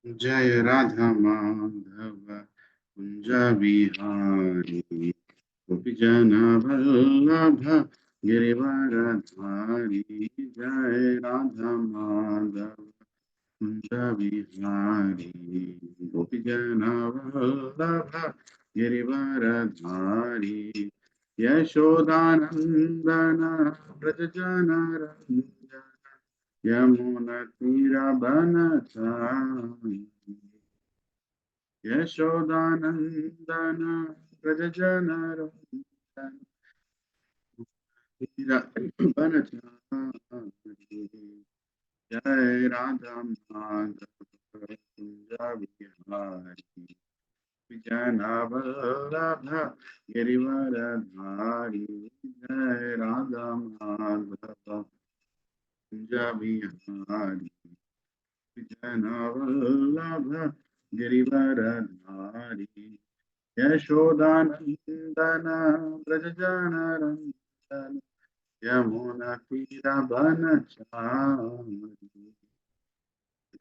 जय राधा माधव कुंज बिहारी गोपी जन वल्लभ गिरिवरधारी। जय राधा माधव कुंज बिहारी गोपी जन वल्लभ गिरिवरधारी। यशोदानंदन व्रज जन रंजन यमुनतीरवनचारि। यशोदानंदन व्रज जन रंजन वनचारि। जय राधा माधव कुंज बिहारी जन वल्लभ गिरिवरधारी। जय राधा माधव कुंज बिहारी जन वल्लभ गिरिवरधारी। यशोदानंदन व्रज जन रंजन यमुनतीरवनचारि।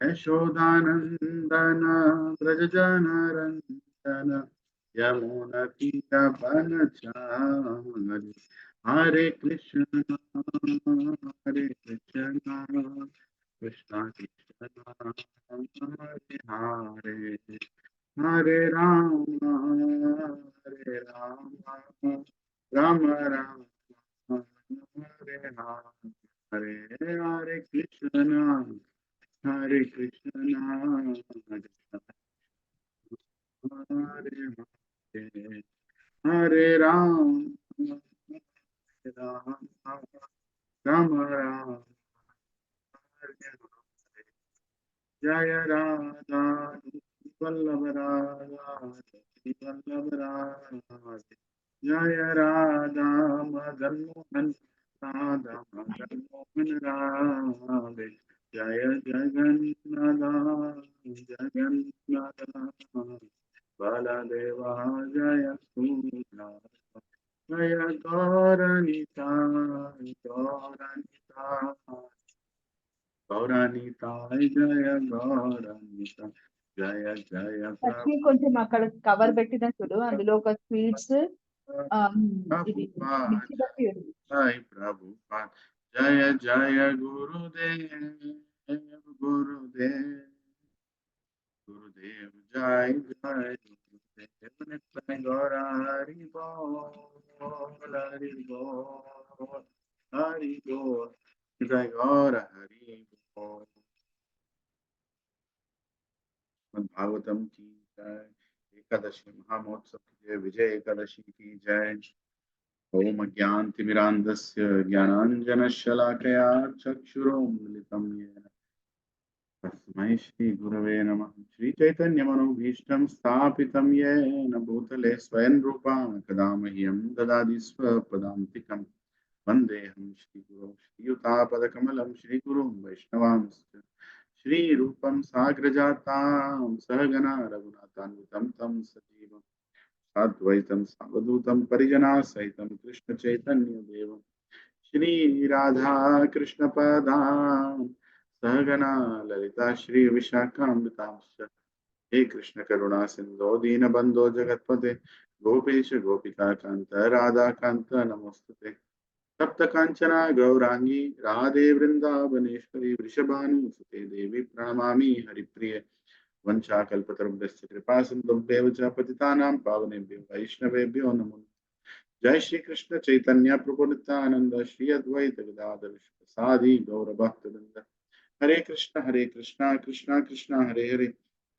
यशोदानंदन व्रज जन रंजन यमुनतीरवनचारि। हरे कृष्ण कृष्ण कृष्ण हरे हरे हरे राम राम राम हरे हरे हरे कृष्ण हरे हरे हरे राम राम राम हरे हरे। जय राधा वल्लभ राधा वल्लभ राधा। जय राधा मदन मोहन राधा मदन मोहन राधे। जय जगन्नाथ जगन्नाथ बलदेवा जय सुनाथ। जय गौरनिताय गौरनिताय गौरनिताय जय गौरनिताय जय जय లక్ష్మి కొంచెం అక్కడ కవర్ పెట్టిన చూడు, అందులో ఒక స్వీట్స్ ఇది प्रभुपाद మిక్సీ బట్టి ఉంది. जय प्रभुपाद जय जय गुरुदेव गुरुदेव गुरुदेव जय जय गुरुदेव नित्य गौर हरि बोल हरि बोल हरि बोल जय गौर हरि बोल। श्रीमद् भागवतम की जय। एकादशी महामहोत्सव की जय। विजय एकादशी की जय। ओम ज्ञानतिमिरान्धस्य ज्ञानाञ्जनशलाकया चक्षुरोन्मिलितं येन तस्मै श्रीगुरवे नमः। श्रीचैतन्यमनोभीष्टं स्थापितं येन भूतले स्वयं रूपा कदा मह्यं ददाति स्वपदान्तिकं। वन्देऽहं श्रीगुरो श्रीयुतापदकमलं श्रीगुरुं वैष्णवांश्च श्रीरूपं साग्रजातां सहगना रघुनाथान्वितं तं सजीवम् साद्वैतं सावधूतं परिजनाः सहितं कृष्ण चैतन्य देवं श्री राधा कृष्ण पदां सहगना ललिता श्री विशाखान्वितांश्च। हे कृष्ण करुणा सिंधो दीनबंधो जगत्पते गोपेश गोपिका कांत राधा कांत नमोस्तुते। सप्त कांचना गौरांगी राधे वृंदावनेश्वरी वृषभानुसुते देवी प्रणमामि हरिप्रिये। वंशाकल्पतरुभ्यश्च कृपा सिन्धुभ्येव च पतितानां पावनेभ्यो वैष्णवेभ्यो नमो नमः। जय श्री कृष्ण चैतन्य प्रभु नित्यानंद श्री अद्वैत गदाधर साधि गौर भक्तवृंद। हरे कृष्ण कृष्ण कृष्ण हरे हरे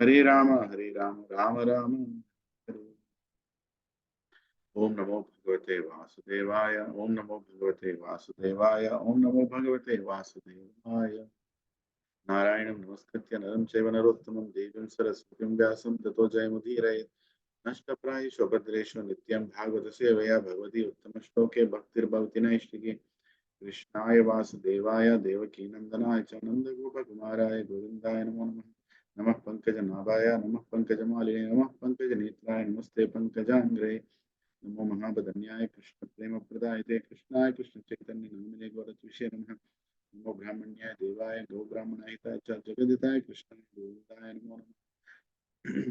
हरे राम राम राम हरे। ओम नमो भगवते वासुदेवाय ओम नमो भगवते वासुदेवाय ओम नमो भगवते वासुदेवाय। नारायणं नमस्कृत्य नरं चैव नरोत्तमं देवीं सरस्वतीं व्यासं ततो जयमुदीरयेत्। नष्टप्रायेषु भद्रेषु नित्यं भागवत सेवया भगवती उत्तमश्लोके भक्तिर्भवति नैष्टिकी। कृष्णाय वासुदेवाय देवकीनन्दनाय च नन्दगोपकुमाराय गोविन्दाय नमो नमः। नमः पङ्कजनाभाय नमः पङ्कजमालिने नमः पङ्कजनेत्राय नमस्ते पङ्कजाङ्ग्रे। नमो महावदन्याय कृष्णप्रेमप्रदायते कृष्णाय कृष्णचैतन्यनामिने गौरत्विषे नमः। नमो ब्राह्मण्याय देवाय गो ब्राह्मणाय च जगदिताय कृष्णाय गोविन्दाय नमो नमः।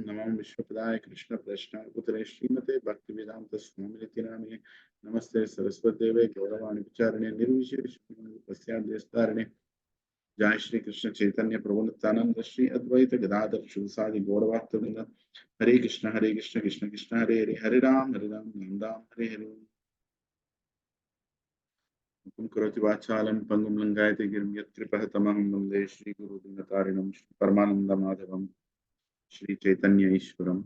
नमो विश्वपदाय कृष्ण प्रश्नाय पुत्रे श्रीमते भक्तिवेदांत स्वामिनिति नामिने नमस्ते सरस्वतीदेवे गौरवाणी विचारणे निर्विशेष पश्चादेशतारिणे जय श्री कृष्ण चैतन्य प्रभु नित्यानंद श्री अद्वैत गदाधर शिवसादि गौरवाक्तवृंद हरे कृष्ण कृष्ण कृष्ण हरे हरे हरे राम राम हरे हरे। मुकुं करोति वाचालं पंगुं लंघयते गिरिं यत्कृपहतमहं वन्दे श्रीगुरुदिनतारिणं परमानन्दमाधवं श्री चैतन्य ईश्वरम्।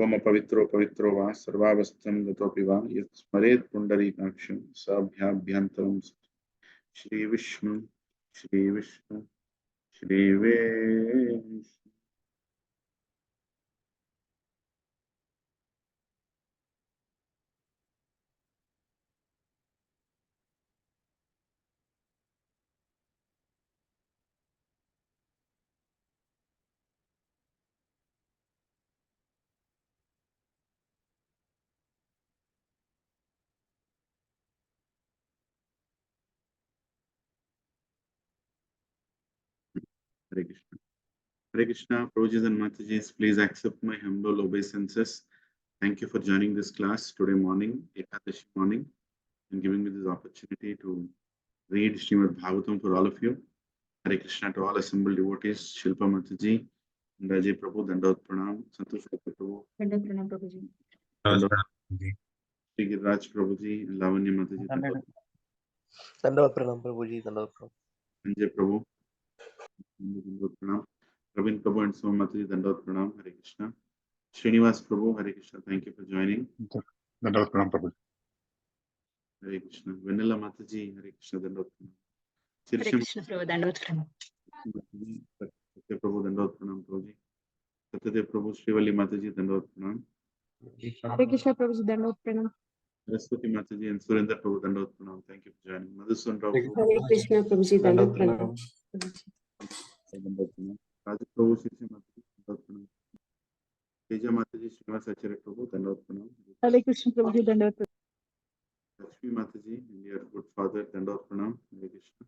ओम पवित्रो पवित्रो वा सर्वावस्थं गतोऽपि वा यत् स्मरेत् पुण्डरीकाक्षं सभ्याभ्यन्तरं Shri Vishnu Shri Vishnu Shri Vishnu. Hare Krishna. Hare Krishna, Prabhuji and Matajis, please accept my humble obeisances. Thank you for joining this class today morning, Ekadashi morning, and giving me this opportunity to read Srimad Bhagavatam for all of you. Hare Krishna to all assembled devotees, Shilpa Mataji, Rajay Prabhu, Dandot Pranam, Santosh Prabhu, Dandot Pranam Prabhuji. Dandot Sri Giraj Prabhuji, and Lavanya Mataji, Dandot Pranam Prabhuji, Dandot Pranam. Sanjay Prabhu, Dandot Pranam, Praveen Prabhu and Soma Mataji, Dandot Pranam, Hare Krishna. Srinivas Prabhu, Hare Krishna, thank you for joining. Dandot Pranam Prabhu. Hare Krishna. Vanilla Mataji, Hare Krishna, Dandot Pranam. Hare Krishna Prabhu, Dandot Pranam. Satya Prabhu, Dandot Pranam Prabhuji. Satyadev Prabhu, Srivalli Mataji, Dandot Pranam. Hare Krishna Prabhuji, Dandot Pranam. Saraswati Mataji and Surendra Prabhu, Dandot Pranam. Thank you for joining. Madhusudan Rao Prabhu, Hare Krishna Prabhuji, Dandot Pranam. Dandot Pranam. Raju Prabhu, Shri Mataji, Dandot Pranam. Teja Mataji, Srinivas Acharya Prabhu, Dandot Pranam. Hare Krishna Prabhuji, Dandot Pranam. Lakshmi Mataji and your good father, Dandot Pranam. Hare Krishna.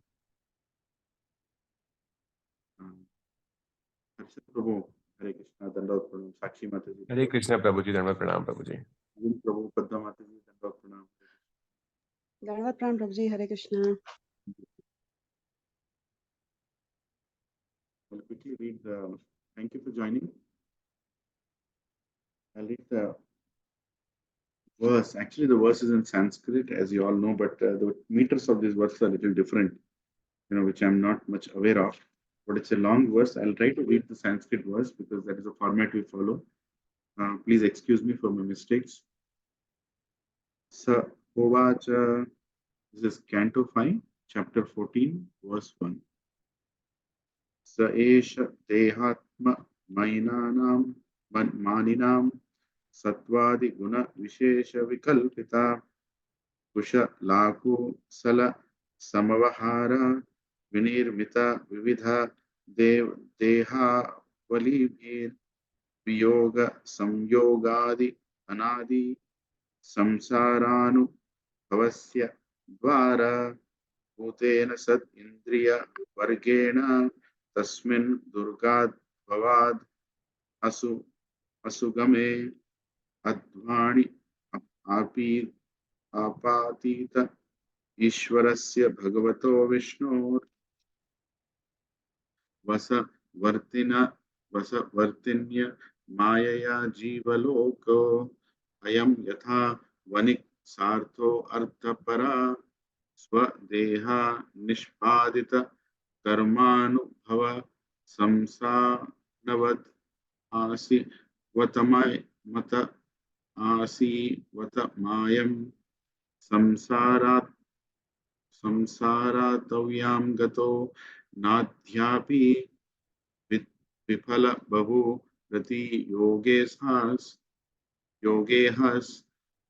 Harsha Prabhu, Hare Krishna, Dandot Pranam. Sakshi Mataji. Hare Krishna Prabhuji, Dandot Pranam Prabhuji. Arvind Prabhu, Padma Mataji, Dandot Pranam. Dandot Pranam Prabhuji, Hare Krishna. I'll quickly read the. Thank you for joining. I'll read the verse. Actually, the verse is in Sanskrit, as you all know, but the meters of this verse are a little different, which I'm not much aware of. But it's a long verse. I'll try to read the Sanskrit verse because that is the format we follow. Please excuse me for my mistakes. Sa Hovacha, this is Canto 5, chapter 14, verse 1. Sa Esha Dehatma Mainanam Maninam Satvadi Guna Vishesha Vikalpita Kusha Laku Sala Samavahara Vinirmita Vividha Deha Valibhir Viyoga Samyogadi Anadi Samsaranu Bhavasya Dvara Bhutena Sat Indriya Vargena Tasmin Durgad Bhavad Asugame Advani Api Apatita Ishwarasya Bhagavato Vishnu Vasavartinya Mayaya Jivaloko Ayam Yatha Vanik Sartho Arthapara Swadeha Nishpadita Karmanubhava Samsanavad Asi Vatamay Mata Asi Vatamayam Samsarat Samsaratavyam Gato Nadhyapi Viphala Bahu Rati Yogehas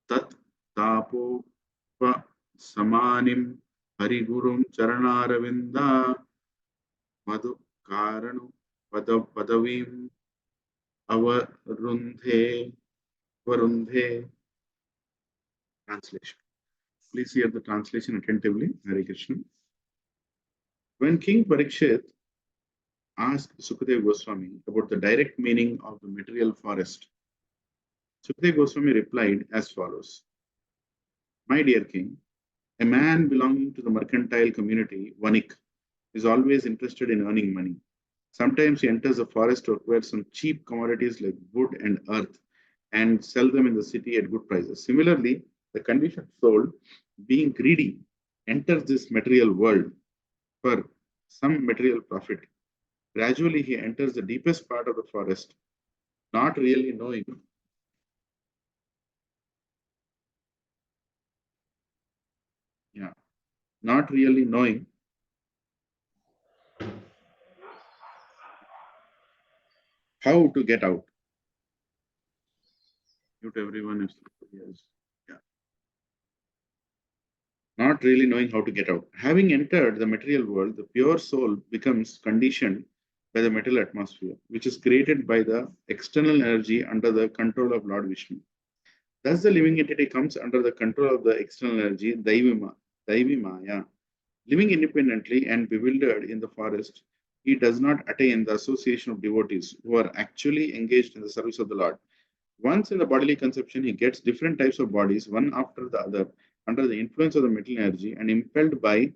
Tat Tapo Pa Samanim Harigurum Charanaravinda Madhu Karanu Padavim Avarundhe. Translation. Please hear the translation attentively. Hare Krishna. When King Parikshit asked Sukadeva Goswami about the direct meaning of the material forest, Sukadeva Goswami replied as follows: My dear king, a man belonging to the mercantile community, Vanik, is always interested in earning money. Sometimes he enters the forest to acquire some cheap commodities like wood and earth and sell them in the city at good prices. Similarly, the conditioned soul, being greedy, enters this material world for some material profit. Gradually, he enters the deepest part of the forest, not really knowing. Yeah, not really knowing how to get out. Mute everyone if yes. Yeah. Not really knowing how to get out. Having entered the material world, the pure soul becomes conditioned by the material atmosphere, which is created by the external energy under the control of Lord Vishnu. Thus, the living entity comes under the control of the external energy, Daivi Maya. Living independently and bewildered in the forest, he does not attain the association of devotees who are actually engaged in the service of the Lord. Once in the bodily conception, he gets different types of bodies, one after the other, under the influence of the material energy and impelled by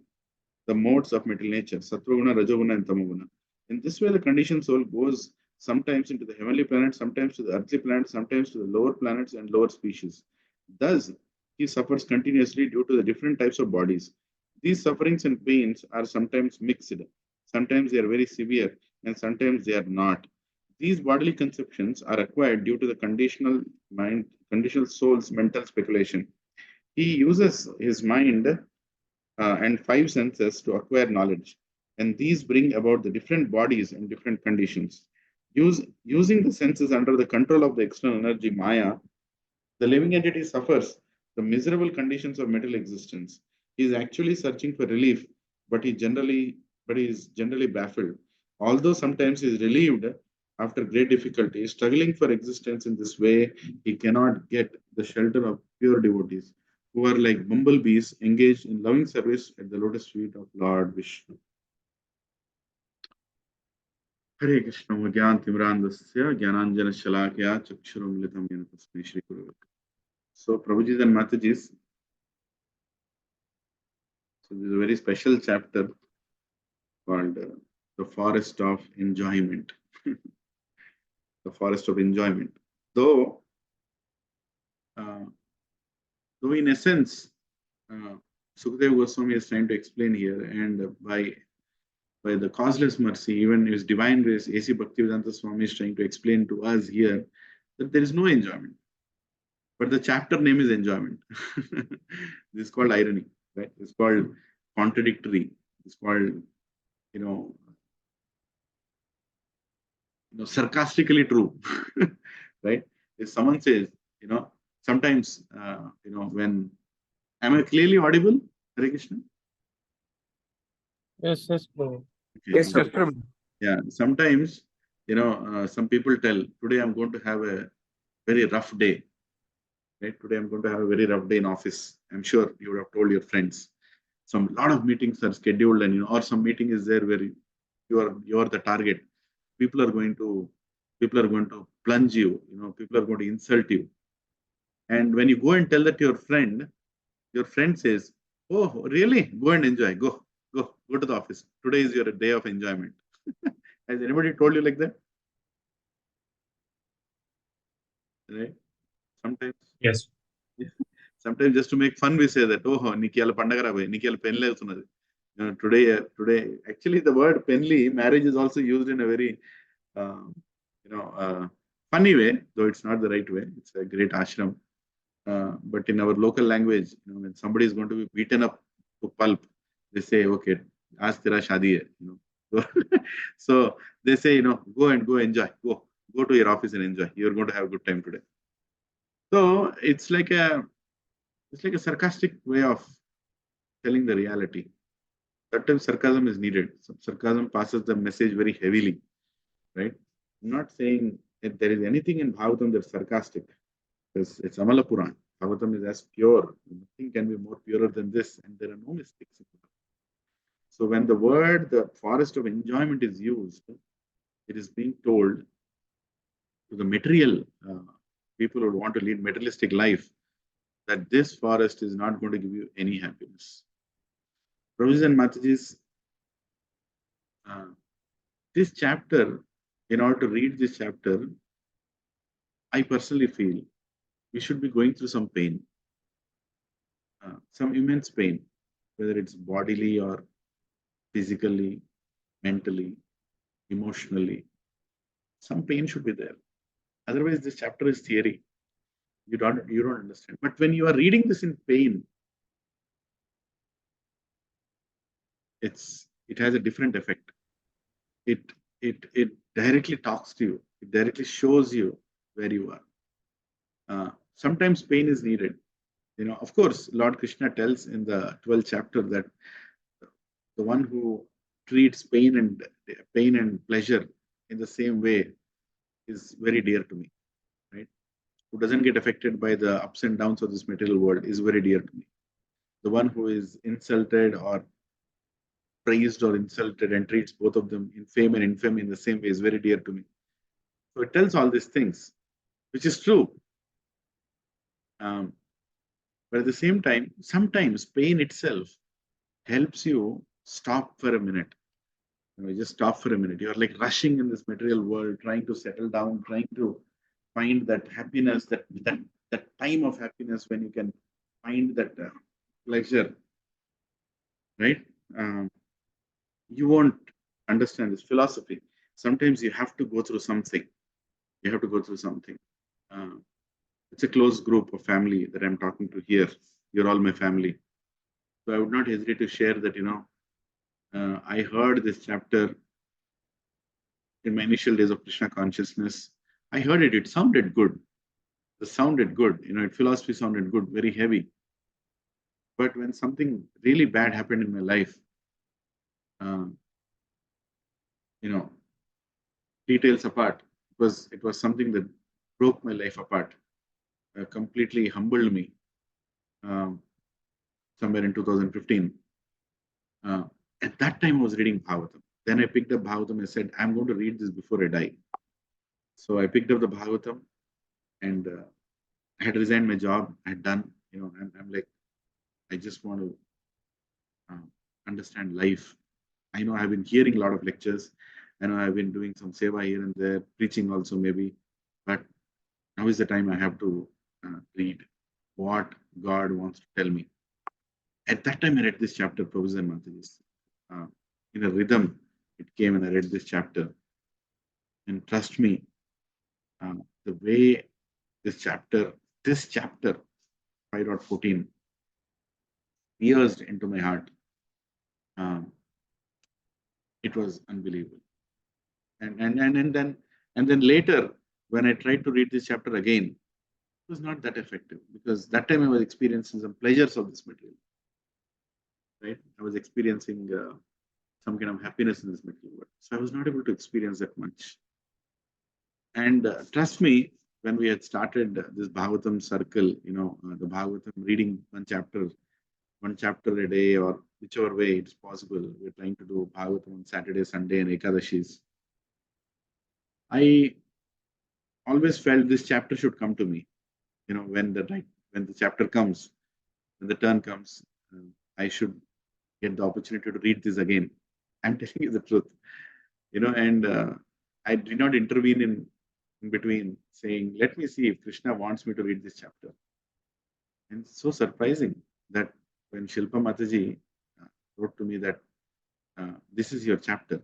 the modes of material nature, Sattva-guna, Rajoguna, and Tamoguna. In this way, the conditioned soul goes sometimes into the heavenly planets, sometimes to the earthly planets, sometimes to the lower planets and lower species. Thus, he suffers continuously due to the different types of bodies. These sufferings and pains are sometimes mixed. Sometimes they are very severe, and sometimes they are not. These bodily conceptions are acquired due to the conditional soul's mental speculation. He uses his mind and five senses to acquire knowledge, and these bring about the different bodies and different conditions. Using the senses under the control of the external energy Maya, the living entity suffers the miserable conditions of material existence. He is actually searching for relief, but he is generally baffled. Although sometimes he is relieved after great difficulty, struggling for existence in this way, he cannot get the shelter of pure devotees who are like bumblebees engaged in loving service at the lotus feet of Lord Vishnu. Hare Krishna Gyan Timrandasya Gyananjana Shalakya Chakshuram Litam Yena Tasmai Shri Guru. So Prabhuji and Matajis, so this is a very special chapter called The Forest of Enjoyment. The Forest of Enjoyment. Though in essence, Sukadeva Goswami is trying to explain here, and by the causeless mercy, even his divine grace, A.C. Bhaktivedanta Swami is trying to explain to us here that there is no enjoyment. But the chapter name is enjoyment. This is called irony, right? It's called contradictory. It's called, sarcastically true, right? If someone says, sometimes, when am I clearly audible, Hare Krishna? Yes, Prabhu. Okay. Yes, Prabhu. Yeah, sometimes, some people tell, today I'm going to have a very rough day, right? Today I'm going to have a very rough day in office. I'm sure you would have told your friends. Some lot of meetings are scheduled, and or some meeting is there where you are the target. People are going to plunge you. People are going to insult you. And when you go and tell that to your friend says, "Oh, really? Go and enjoy. Go to the office. Today is your day of enjoyment." Has anybody told you like that? Right? Sometimes. Yes. Sometimes just to make fun, we say that, "Oh, Nikiala Pandagara boy, Nikiala penle usunadi." Today, actually, the word penli, marriage is also used in a very, uh, funny way, though it's not the right way. It's a great ashram. But in our local language, when somebody is going to be beaten up to pulp, they say, "Okay, aaj tera shadi hai." So they say, go enjoy. Go to your office and enjoy. You're going to have a good time today. So it's like a sarcastic way of telling the reality. Sometimes sarcasm is needed. Some sarcasm passes the message very heavily, right? I'm not saying that there is anything in Bhagavatam that's sarcastic. It's Amala Puran. Bhagavatam is as pure. Nothing can be more purer than this, and there are no mistakes. So when the word, the forest of enjoyment is used, it is being told to the material people who want to lead materialistic life that this forest is not going to give you any happiness. Prabhuji and Mataji's, this chapter, in order to read this chapter, I personally feel we should be going through some pain, some immense pain, whether it's bodily or physically, mentally, emotionally. Some pain should be there. Otherwise, this chapter is theory. You don't understand. But when you are reading this in pain, it has a different effect. It directly talks to you. It directly shows you where you are. Sometimes pain is needed. Of course, Lord Krishna tells in the 12th chapter that the one who treats pain and pleasure in the same way is very dear to me, right? Who doesn't get affected by the ups and downs of this material world is very dear to me. The one who is insulted or praised or insulted and treats both of them in fame and infamy in the same way is very dear to me. So it tells all these things, which is true. But at the same time, sometimes pain itself helps you stop for a minute. Just stop for a minute. You're like rushing in this material world, trying to settle down, trying to find that happiness, that time of happiness when you can find that pleasure, right? You won't understand this philosophy. Sometimes you have to go through something. You have to go through something. It's a close group of family that I'm talking to here. You're all my family. So I would not hesitate to share that, I heard this chapter in my initial days of Krishna consciousness. I heard it. It sounded good. It sounded good. Philosophy sounded good, very heavy. But when something really bad happened in my life, details apart, it was something that broke my life apart, completely humbled me. Somewhere in 2015. At that time, I was reading Bhagavatam. Then I picked up Bhagavatam and said, I'm going to read this before I die. So I picked up the Bhagavatam and I had resigned my job. I had done, I'm like, I just want to understand life. I know I've been hearing a lot of lectures. I know I've been doing some seva here and there, preaching also maybe. But now is the time I have to read what God wants to tell me. At that time, I read this chapter, Prabhuji and Mataji's. In a rhythm, it came and I read this chapter. And trust me, the way this chapter 5.14, pierced into my heart, it was unbelievable. And then later, when I tried to read this chapter again, it was not that effective because that time I was experiencing some pleasures of this material. Right? I was experiencing some kind of happiness in this material world. So I was not able to experience that much. And trust me, when we had started this Bhagavatam circle, the Bhagavatam reading one chapter a day or whichever way it's possible, we're trying to do Bhagavatam on Saturday, Sunday, and Ekadashis. I always felt this chapter should come to me. When the chapter comes, when the turn comes, I should get the opportunity to read this again. I'm telling you the truth, and I did not intervene in between saying, let me see if Krishna wants me to read this chapter. And it's so surprising that when Shilpa Mataji wrote to me that this is your chapter,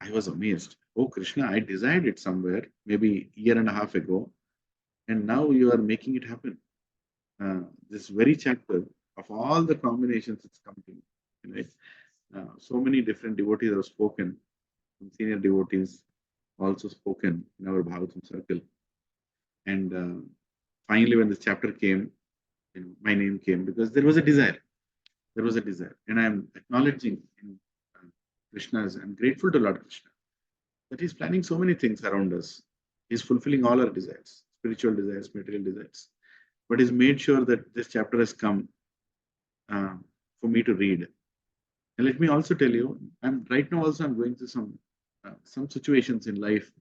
I was amazed. Oh, Krishna, I desired it somewhere, maybe a year and a half ago, and now you are making it happen. This very chapter, of all the combinations it's come to me, right? So many different devotees have spoken, some senior devotees also spoken in our Bhagavatam circle. And finally, when this chapter came, my name came because there was a desire. There was a desire. And I'm acknowledging Krishna's, I'm grateful to Lord Krishna that he's planning so many things around us. He's fulfilling all our desires, spiritual desires, material desires. But he's made sure that this chapter has come for me to read. And let me also tell you, I'm going through some situations in life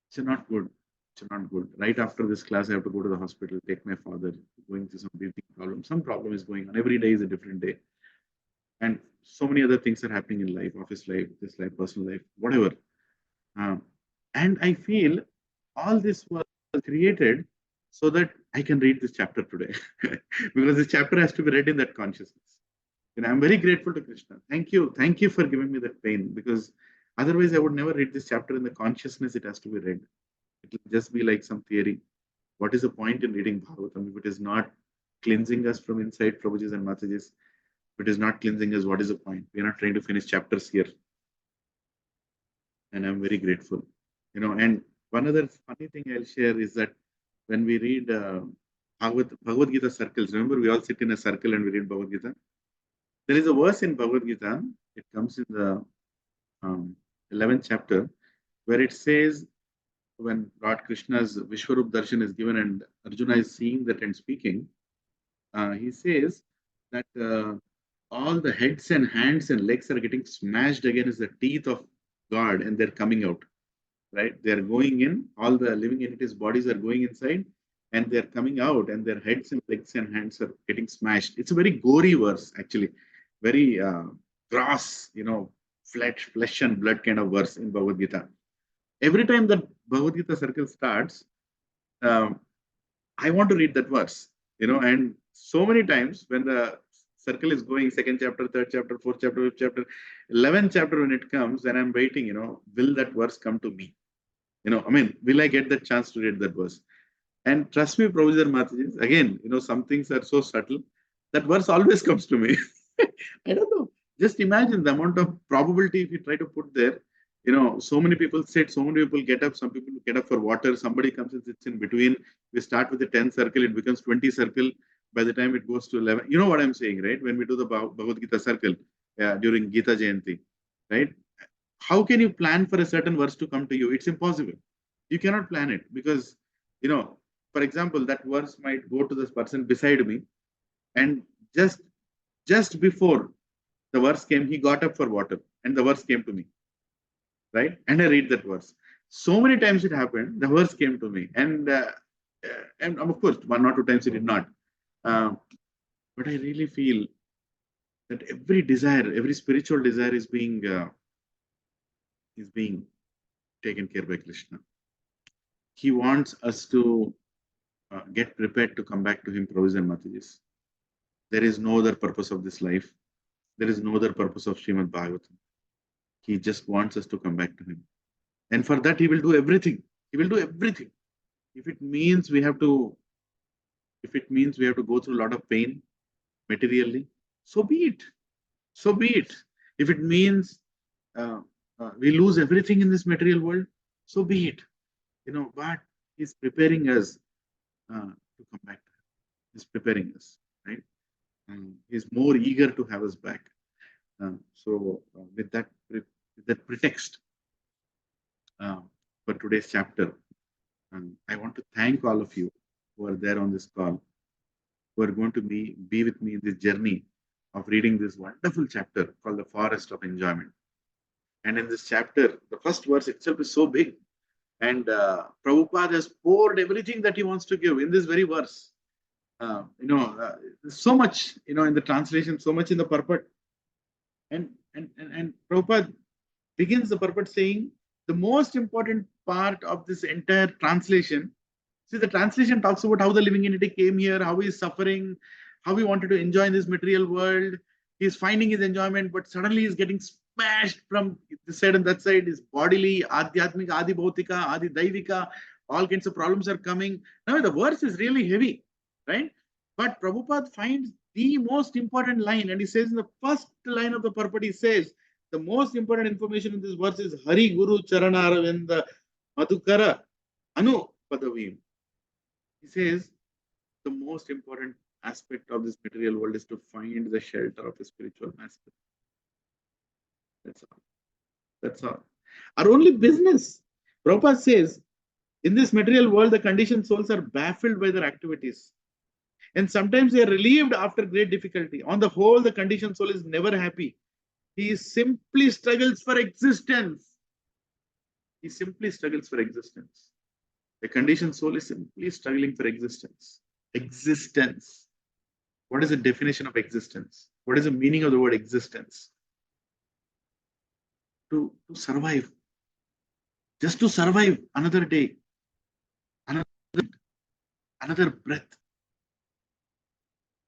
which are not good. Which are not good. Right after this class, I have to go to the hospital, take my father, going through some breathing problem. Some problem is going on. Every day is a different day. And so many other things are happening in life, office life, this life, personal life, whatever. And I feel all this was created so that I can read this chapter today. Because this chapter has to be read in that consciousness. And I'm very grateful to Krishna. Thank you. Thank you for giving me that pain, because otherwise I would never read this chapter in the consciousness it has to be read. It will just be like some theory. What is the point in reading Bhagavatam if it is not cleansing us from inside, Prabhuji's and Mataji's? If it is not cleansing us, what is the point? We are not trying to finish chapters here. And I'm very grateful. And one other funny thing I'll share is that when we read Bhagavad Gita circles, remember we all sit in a circle and we read Bhagavad Gita? There is a verse in Bhagavad Gita, it comes in the 11th chapter, where it says, when Lord Krishna's Vishwarup Darshan is given and Arjuna is seeing that and speaking, he says that all the heads and hands and legs are getting smashed against the teeth of God and they're coming out, right? They're going in, all the living entities' bodies are going inside and they're coming out and their heads and legs and hands are getting smashed. It's a very gory verse, actually. Very gross, flesh and blood kind of verse in Bhagavad Gita. Every time that Bhagavad Gita circle starts, I want to read that verse, and so many times when the circle is going, second chapter, third chapter, fourth chapter, fifth chapter, 11th chapter, when it comes, then I'm waiting, will that verse come to me? Will I get the chance to read that verse? And trust me, Prabhuji and Mataji, again, some things are so subtle. That verse always comes to me. I don't know. Just imagine the amount of probability if you try to put there. So many people sit, so many people get up, some people get up for water, somebody comes and sits in between. We start with the 10 circle, it becomes 20 circle. By the time it goes to 11, you know what I'm saying, right? When we do the Bhagavad Gita circle during Gita Jayanti, right? How can you plan for a certain verse to come to you? It's impossible. You cannot plan it because, for example, that verse might go to this person beside me, and just before the verse came, he got up for water and the verse came to me, right? And I read that verse. So many times it happened, the verse came to me, and of course, 1 or 2 times it did not. But I really feel that every desire, every spiritual desire is being taken care by Krishna. He wants us to get prepared to come back to him, Prabhuji and Matajis. There is no other purpose of this life. There is no other purpose of Srimad Bhagavatam. He just wants us to come back to him. And for that, he will do everything. He will do everything. If it means we have to go through a lot of pain materially, so be it. So be it. If it means we lose everything in this material world, so be it. But he's preparing us to come back to him. He's preparing us, right? And he's more eager to have us back. With that pretext for today's chapter, I want to thank all of you who are there on this call, who are going to be with me in this journey of reading this wonderful chapter called the Forest of Enjoyment. And in this chapter, the first verse itself is so big. And Prabhupada has poured everything that he wants to give in this very verse. So much, in the translation, so much in the purport. And Prabhupada begins the purport saying, the most important part of this entire translation, see, the translation talks about how the living entity came here, how he is suffering, how he wanted to enjoy in this material world. He is finding his enjoyment, but suddenly he is getting smashed from this side and that side. His bodily, adhyatmika, adi bhautika, adi daivika, all kinds of problems are coming. Now the verse is really heavy, right? But Prabhupada finds the most important line, and he says in the first line of the purport, he says, the most important information in this verse is Hari Guru Charana Aravinda Madhukara Anu Padavim. He says the most important aspect of this material world is to find the shelter of a spiritual master. That's all. That's all. Our only business, Prabhupada says, in this material world, the conditioned souls are baffled by their activities. And sometimes they are relieved after great difficulty. On the whole, the conditioned soul is never happy. He simply struggles for existence. He simply struggles for existence. The conditioned soul is simply struggling for existence. Existence. What is the definition of existence? What is the meaning of the word existence? To survive. Just to survive another day, another breath.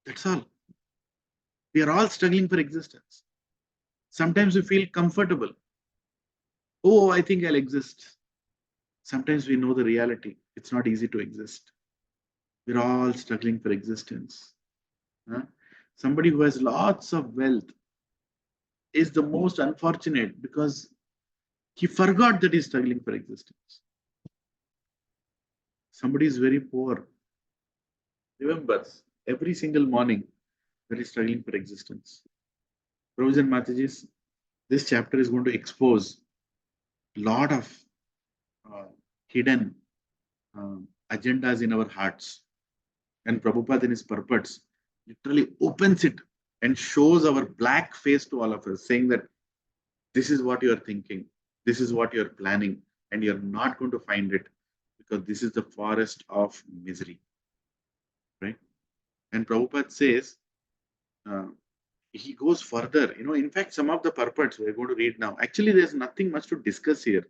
That's all. We are all struggling for existence. Sometimes we feel comfortable. Oh, I think I'll exist. Sometimes we know the reality. It's not easy to exist. We're all struggling for existence. Huh? Somebody who has lots of wealth is the most unfortunate because he forgot that he's struggling for existence. Somebody is very poor, remembers every single morning that he's struggling for existence. Prabhuji and Mataji's, this chapter is going to expose a lot of hidden agendas in our hearts. And Prabhupada in his purports literally opens it and shows our black face to all of us, saying that this is what you are thinking, this is what you are planning, and you're not going to find it because this is the forest of misery. Right? And Prabhupada says, he goes further. In fact, some of the purports we're going to read now, actually, there's nothing much to discuss here.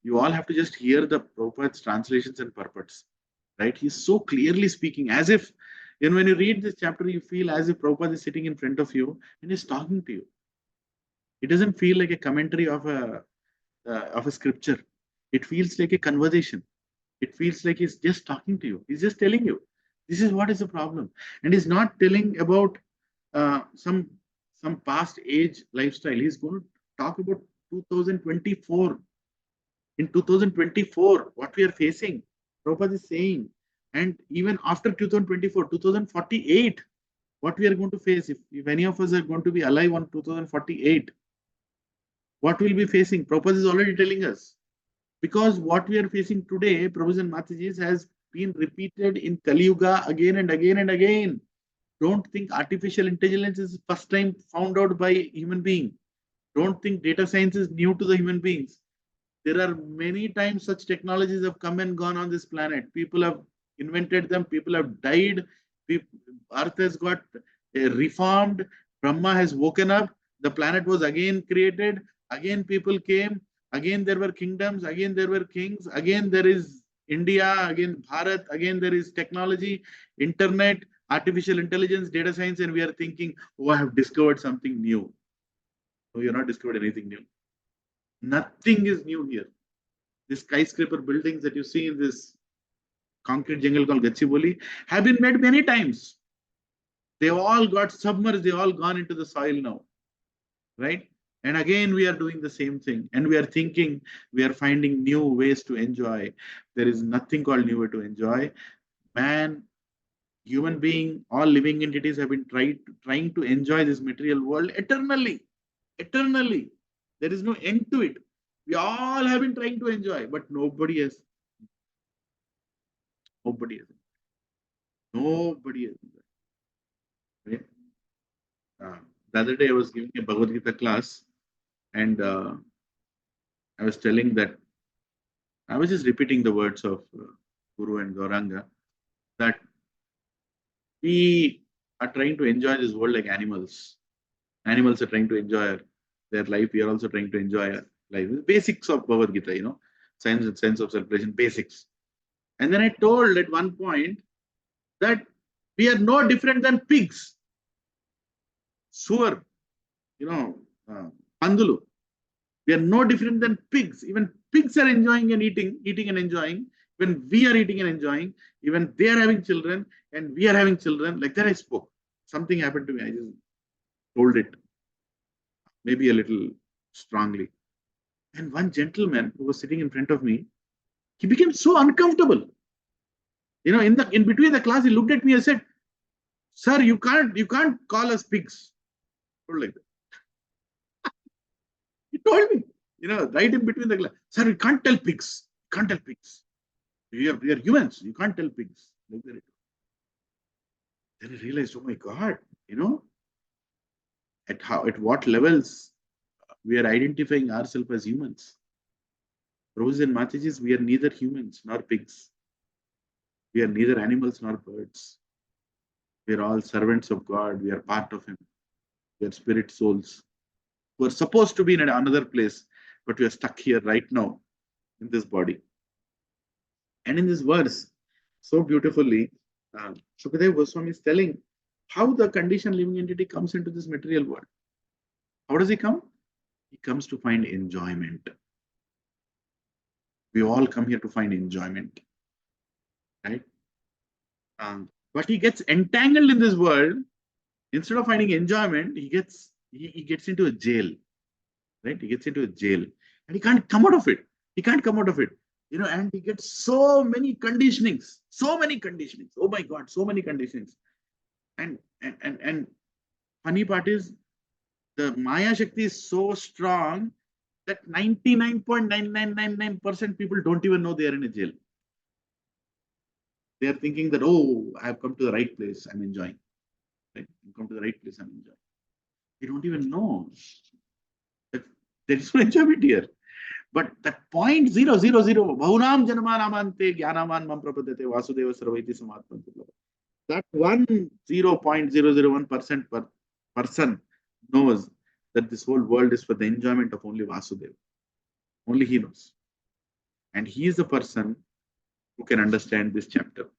You all have to just hear the Prabhupada's translations and purports. Right? He's so clearly speaking, as if, when you read this chapter, you feel as if Prabhupada is sitting in front of you and is talking to you. It doesn't feel like a commentary of a scripture. It feels like a conversation. It feels like he's just talking to you. He's just telling you, this is what is the problem. And he's not telling about some past age lifestyle. He's going to talk about 2024. In 2024, what we are facing, Prabhupada is saying, and even after 2024, 2048, what we are going to face, if any of us are going to be alive on 2048, what we'll be facing, Prabhupada is already telling us. Because what we are facing today, Prabhupada and Mataji's, has been repeated in Kali Yuga again and again and again. Don't think artificial intelligence is first time found out by human being. Don't think data science is new to the human beings. There are many times such technologies have come and gone on this planet. People have invented them. People have died. Earth has got reformed. Brahma has woken up. The planet was again created. Again people came. Again there were kingdoms. Again there were kings. Again there is India. Again Bharat. Again there is technology, internet, artificial intelligence, data science. And we are thinking, oh, I have discovered something new. No, you're not discovered anything new. Nothing is new here. These skyscraper buildings that you see in this concrete jungle called Gachibowli have been made many times. They all got submerged. They all gone into the soil now. Right? And again, we are doing the same thing. And we are thinking, we are finding new ways to enjoy. There is nothing called new way to enjoy. Man, human being, all living entities have been trying to enjoy this material world eternally. Eternally. There is no end to it. We all have been trying to enjoy, but nobody has. Nobody has. Nobody has. Right? The other day I was giving a Bhagavad Gita class, and I was telling that I was just repeating the words of Guru and Gauranga, that we are trying to enjoy this world like animals. Animals are trying to enjoy their life. We are also trying to enjoy our life. The basics of Bhagavad Gita, science and sense of celebration, basics. And then I told at one point that we are no different than pigs. Suar, pandulu. We are no different than pigs. Even pigs are enjoying and eating and enjoying. Even we are eating and enjoying. Even they are having children and we are having children. Like that I spoke. Something happened to me. I just told it. Maybe a little strongly. And one gentleman who was sitting in front of me, he became so uncomfortable. In between the class, he looked at me and said, "Sir, you can't call us pigs." Like that. He told me, right in between the class, "Sir, you can't tell pigs. You can't tell pigs. We are humans. You can't tell pigs." Like that. Then I realized, oh my God, at what levels we are identifying ourselves as humans. Prabhus and Matajis, we are neither humans nor pigs. We are neither animals nor birds. We are all servants of God. We are part of Him. We are spirit souls who are supposed to be in another place, but we are stuck here right now in this body. And in this verse, so beautifully, Shukadeva Goswami is telling how the conditioned living entity comes into this material world. How does he come? He comes to find enjoyment. We all come here to find enjoyment, right? But he gets entangled in this world. Instead of finding enjoyment, he gets into a jail, right? He gets into a jail, and he can't come out of it. He can't come out of it, and he gets so many conditionings. Oh my God, so many conditionings. And funny part is, the Maya Shakti is so strong that 99.9999% people don't even know they are in a jail. They are thinking that, oh, I have come to the right place, I'm enjoying. Right? I've come to the right place, I'm enjoying. They don't even know that there is no enjoyment here. But that 0.000, Bhunam Janamanamante Gyanaman Mamprapadete Vasudeva Sarvaiti Samatmantu. That 0.001% per person knows that this whole world is for the enjoyment of only Vasudeva. Only he knows. And he is the person who can understand this chapter.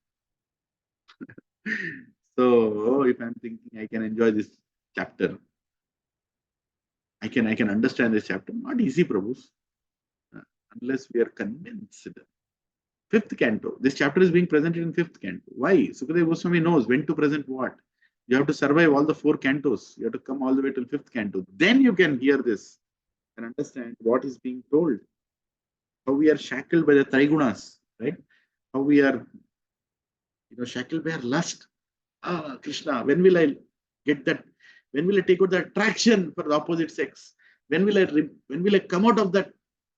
So if I'm thinking I can enjoy this chapter, I can understand this chapter. Not easy, Prabhus, unless we are convinced. Fifth canto. This chapter is being presented in fifth canto. Why? Sukadeva Goswami knows when to present what. You have to survive all the 4 cantos. You have to come all the way till fifth canto. Then you can hear this and understand what is being told. How we are shackled by the Trigunas, right? How we are, shackled by our lust. Krishna, when will I get that? When will I take out the attraction for the opposite sex? When will I come out of that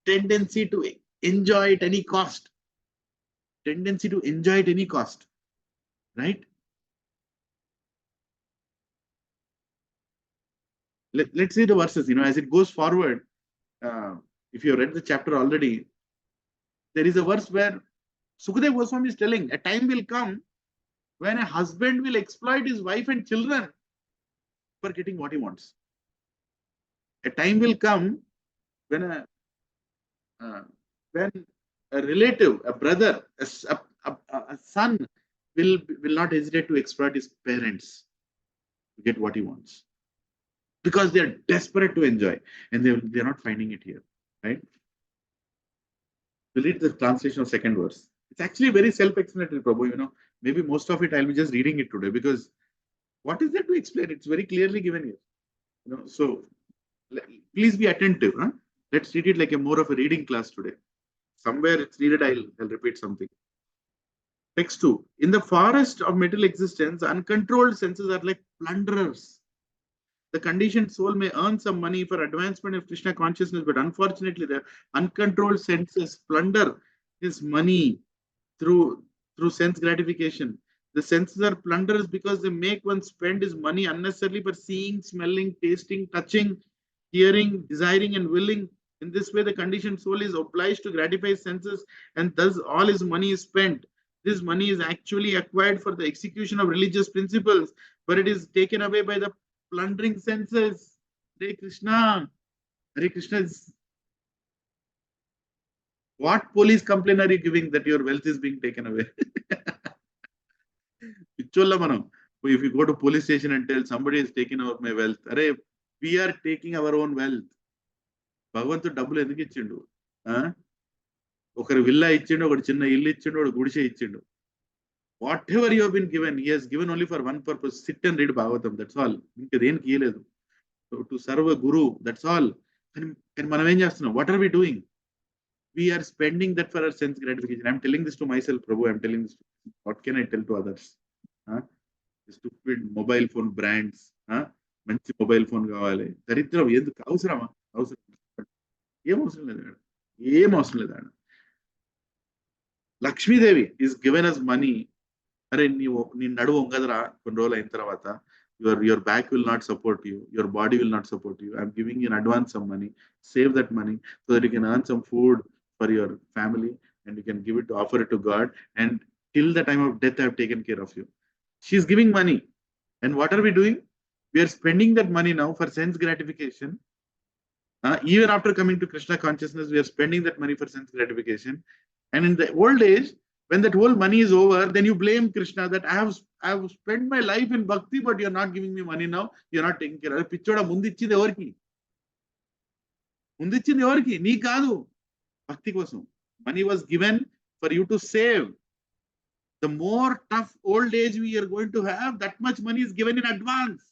tendency to enjoy at any cost? Tendency to enjoy at any cost, right? Let's see the verses, as it goes forward. If you have read the chapter already, there is a verse where Sukadeva Goswami is telling a time will come when a husband will exploit his wife and children for getting what he wants. A time will come when a relative, a brother, a son will not hesitate to exploit his parents to get what he wants, because they are desperate to enjoy, and they are not finding it here, right? We'll read the translation of second verse. It's actually very self-explanatory, Prabhu. Maybe most of it I'll be just reading it today, because what is there to explain? It's very clearly given here. So please be attentive. Huh? Let's treat it like more of a reading class today. Somewhere it's needed, I'll repeat something. Text 2. In the forest of material existence, uncontrolled senses are like plunderers. The conditioned soul may earn some money for advancement of Krishna consciousness, but unfortunately, the uncontrolled senses plunder his money through sense gratification. The senses are plunderers because they make one spend his money unnecessarily for seeing, smelling, tasting, touching, hearing, desiring, and willing. In this way, the conditioned soul is obliged to gratify his senses, and thus all his money is spent. This money is actually acquired for the execution of religious principles, but it is taken away by the plundering senses. Hare Krishna. Hare Krishna is. What police complaint are you giving that your wealth is being taken away? If you go to police station and tell somebody is taking over my wealth, we are taking our own wealth. Bhagavantudu double enduku icchindu? Okaru villa icchindu, okaru chinna illu icchindu, okaru gudise icchindu. Whatever you have been given, he has given only for one purpose: sit and read Bhagavatam. That's all. So to serve a guru, that's all. What are we doing? We are spending that for our sense gratification. I'm telling this to myself, Prabhu. I'm telling this. What can I tell to others? Stupid mobile phone brands. Manchi mobile phone kavali. Daridram enduku avasarama? Em avasram ledana. Lakshmi Devi is given us money. అరే నీ నడువు వంగదరా కొన్ని రోజులు అయిన తర్వాత Your back will not support you. Your body will not support you. I'm giving you in advance some money. Save that money so that you can earn some food for your family and you can give it to offer it to God. And till the time of death, I have taken care of you. She's giving money. And what are we doing? We are spending that money now for sense gratification. Even after coming to Krishna consciousness, we are spending that money for sense gratification. And in the old age, when that whole money is over, then you blame Krishna that I have spent my life in bhakti, but you're not giving me money now. You're not taking care of it. Pichoda mundichindi evarki? Mundichindi evarki? Nee kaadu. Bhakti kosam. Money was given for you to save. The more tough old age we are going to have, that much money is given in advance.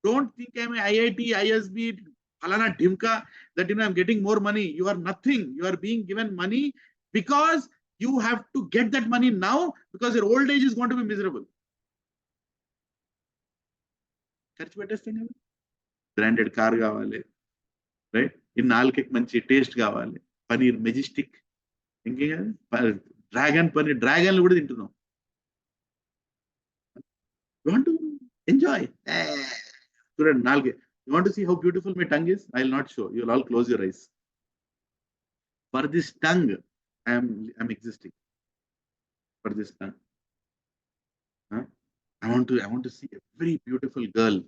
Don't think I'm a IIT, ISB, Alana Dimka, that I'm getting more money. You are nothing. You are being given money because you have to get that money now because your old age is going to be miserable. Branded car gavale, right? In nalke manchi taste gavale, paneer majestic, dragon paneer, dragon lu kuda tintunam. You want to enjoy. You want to see how beautiful my tongue is? I'll not show. You'll all close your eyes. For this tongue, I'm existing. For this tongue. Huh? I want to see every beautiful girl.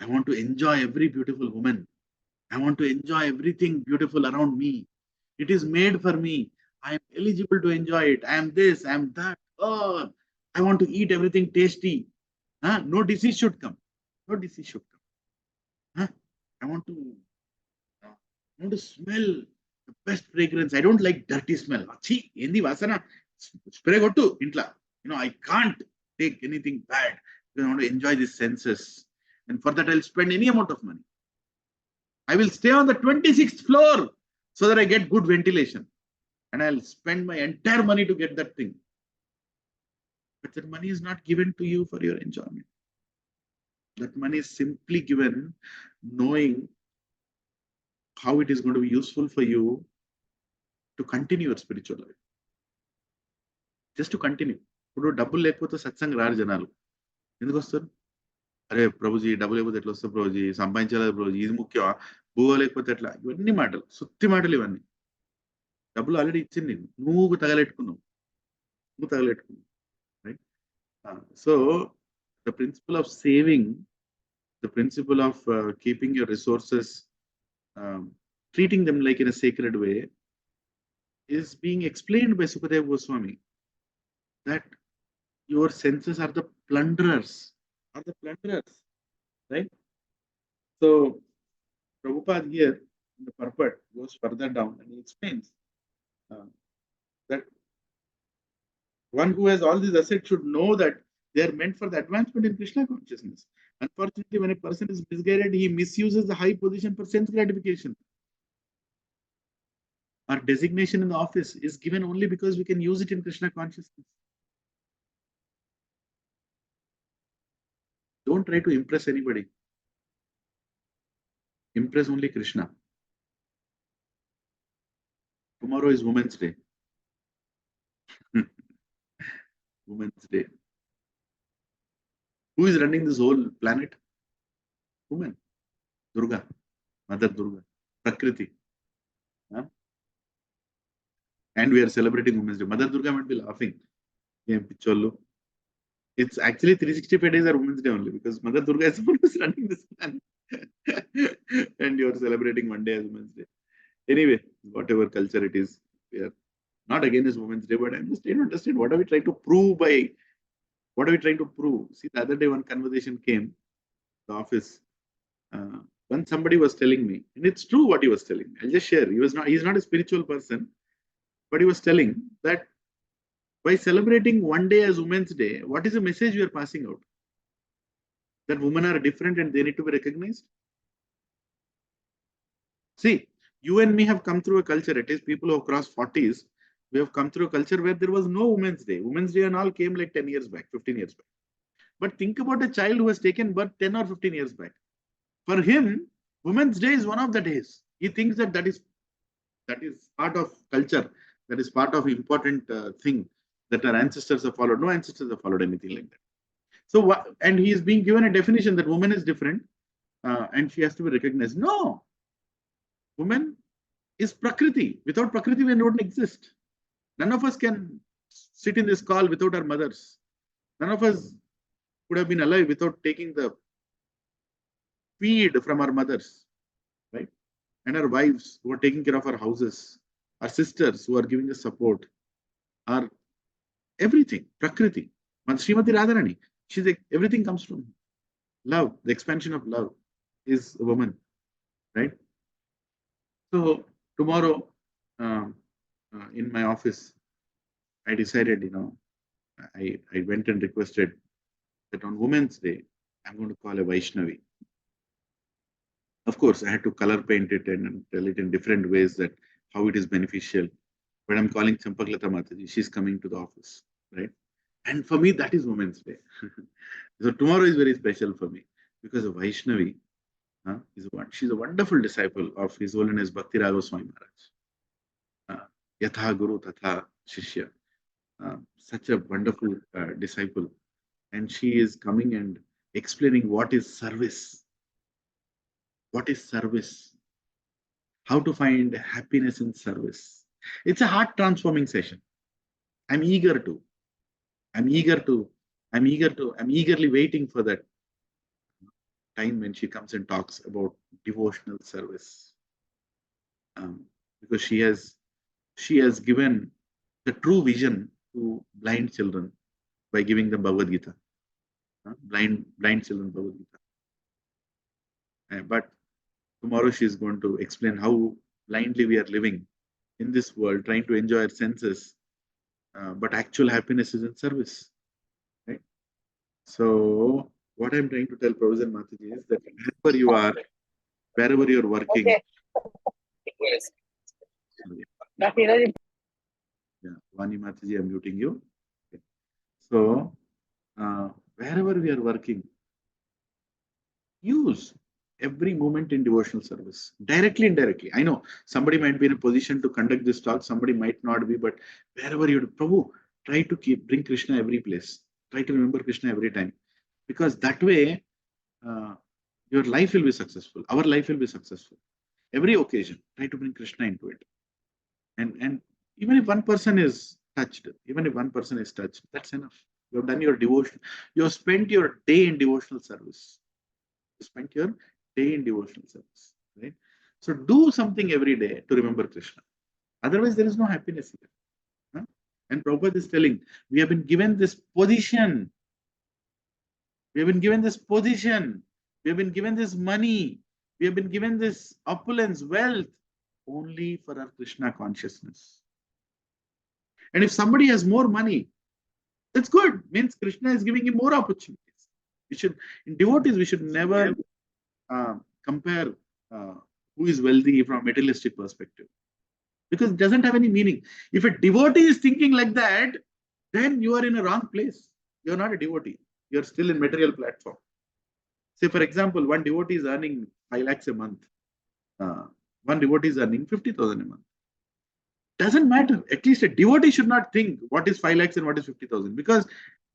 I want to enjoy every beautiful woman. I want to enjoy everything beautiful around me. It is made for me. I am eligible to enjoy it. I am this, I am that. Oh, I want to eat everything tasty. No disease should come. No disease should come. I want to smell the best fragrance. I don't like dirty smell. Achhi, endi vasana. Spray gottu intla. I can't take anything bad. I want to enjoy these senses. And for that, I'll spend any amount of money. I will stay on the 26th floor so that I get good ventilation. And I'll spend my entire money to get that thing. But that money is not given to you for your enjoyment. That money is simply given knowing how it is going to be useful for you to continue your spiritual life. Just to continue. ఇప్పుడు డబ్బులు లేకపోతే సత్సంగ రారు జనాలు. ఎందుకు వస్తారు? అరే ప్రభుజీ డబ్బులు లేకపోతే ఎట్లా వస్తారు ప్రభుజీ, సంపాదించాలి ప్రభుజీ, ఇది ముఖ్యమా, భూగో లేకపోతే ఎట్లా, ఇవన్నీ మాటలు, సుత్తి మాటలు ఇవన్నీ. డబ్బులు ఆల్రెడీ ఇచ్చింది నువ్వు తగలెట్టుకున్నావు. Right? So the principle of saving, the principle of keeping your resources, treating them like in a sacred way, is being explained by Sukadeva Goswami. That your senses are the plunderers. Right? So Prabhupada here in the purport goes further down and he explains that one who has all these assets should know that they are meant for the advancement in Krishna consciousness. Unfortunately, when a person is misguided, he misuses the high position for sense gratification. Our designation in the office is given only because we can use it in Krishna consciousness. Don't try to impress anybody. Impress only Krishna. Tomorrow is Women's Day. Women's Day. Who is running this whole planet? Woman. Durga. Mother Durga. Prakriti. And we are celebrating Women's Day. Mother Durga might be laughing. It's actually 365 days are Women's Day only because Mother Durga is the one who's running this planet. And you are celebrating one day as Women's Day. Anyway, whatever culture it is, we are not against Women's Day, but I'm just trying to understand what are we trying to prove by, what are we trying to prove? See, the other day one conversation came, the office, when somebody was telling me, and it's true what he was telling me, I'll just share. He's not a spiritual person, but he was telling that by celebrating one day as Women's Day, what is the message we are passing out? That women are different and they need to be recognized? See, you and me have come through a culture, at least people who have crossed 40s, we have come through a culture where there was no Women's Day. Women's Day and all came like 10 years back, 15 years back. But think about a child who has taken birth 10 or 15 years back. For him, Women's Day is one of the days. He thinks that is part of culture, that is part of important thing that our ancestors have followed. No ancestors have followed anything like that. So, and he is being given a definition that woman is different and she has to be recognized. No, woman is Prakriti. Without Prakriti, we don't exist. None of us can sit in this call without our mothers. None of us would have been alive without taking the feed from our mothers, right? And our wives who are taking care of our houses, our sisters who are giving us support, our everything, Prakriti. Srimati Radharani, she's like, everything comes from love. The expansion of love is a woman, right? So tomorrow in my office, I decided, I went and requested that on Women's Day, I'm going to call a Vaishnavi. Of course, I had to color paint it and tell it in different ways that how it is beneficial. But I'm calling Champaklata Mataji. She's coming to the office, right? And for me, that is Women's Day. So tomorrow is very special for me because of Vaishnavi. She's a wonderful disciple of His Holiness Bhakti Raghav Swami Maharaj. Yatha Guru Tatha Shishya. Such a wonderful disciple. And she is coming and explaining what is service. What is service? How to find happiness in service. It's a heart transforming session. I'm eagerly waiting for that time when she comes and talks about devotional service. Because she has given the true vision to blind children by giving them Bhagavad Gita. Blind children Bhagavad Gita. But tomorrow she is going to explain how blindly we are living in this world, trying to enjoy our senses, but actual happiness is in service. Right? So what I'm trying to tell Professor Mataji is that wherever you are working. Okay. Yeah, Vani Mataji, I'm muting you. Okay. So wherever we are working, use every moment in devotional service, directly, indirectly. I know somebody might be in a position to conduct this talk, somebody might not be, but wherever you do, Prabhu, try to bring Krishna every place. Try to remember Krishna every time. Because that way, your life will be successful. Our life will be successful. Every occasion, try to bring Krishna into it. And even if one person is touched, that's enough. You have done your devotion. You have spent your day in devotional service. You spent your day in devotional service, right? So do something every day to remember Krishna. Otherwise, there is no happiness here. Huh? And Prabhupada is telling, we have been given this position. We have been given this position. We have been given this money. We have been given this opulence, wealth, only for our Krishna consciousness. And if somebody has more money, that's good. Means Krishna is giving him more opportunities. In devotees, we should never compare who is wealthy from a materialistic perspective, because it doesn't have any meaning. If a devotee is thinking like that, then you are in a wrong place. You are not a devotee. You are still in material platform. Say, for example, one devotee is earning 5 lakhs a month. One devotee is earning 50,000 a month. Doesn't matter. At least a devotee should not think what is 5 lakhs and what is 50,000, because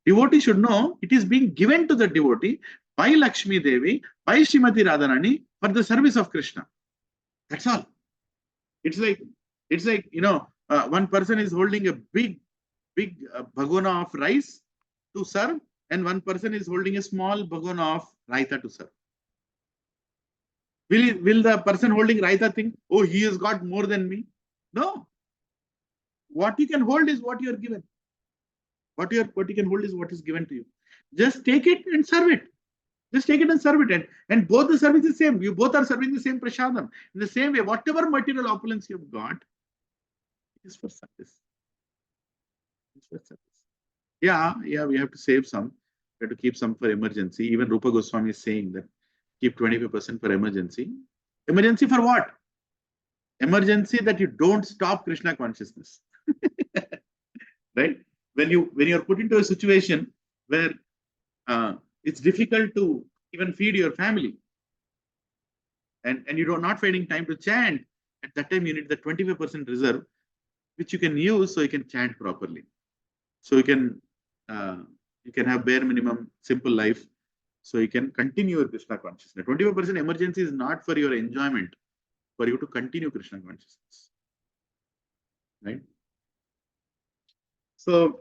devotee should know it is being given to the devotee by Lakshmi Devi, by Srimati Radharani for the service of Krishna. That's all. It's like one person is holding a big bhagona of rice to serve, and one person is holding a small bhagona of raita to serve. Will the person holding raita think, oh, he has got more than me? No. What you can hold is what you are given. What you can hold is what is given to you. Just take it and serve it. Just take it and serve it. And both the service is the same. You both are serving the same prasadam. In the same way, whatever material opulence you have got, it is for service. It's for service. Yeah, we have to save some. We have to keep some for emergency. Even Rupa Goswami is saying that keep 25% for emergency. Emergency for what? Emergency that you don't stop Krishna consciousness. Right? When you're put into a situation where it's difficult to even feed your family, and you're not finding time to chant, at that time you need the 25% reserve, which you can use so you can chant properly. So you can You can have bare minimum, simple life. So you can continue your Krishna consciousness. 25% emergency is not for your enjoyment, for you to continue Krishna consciousness. Right? So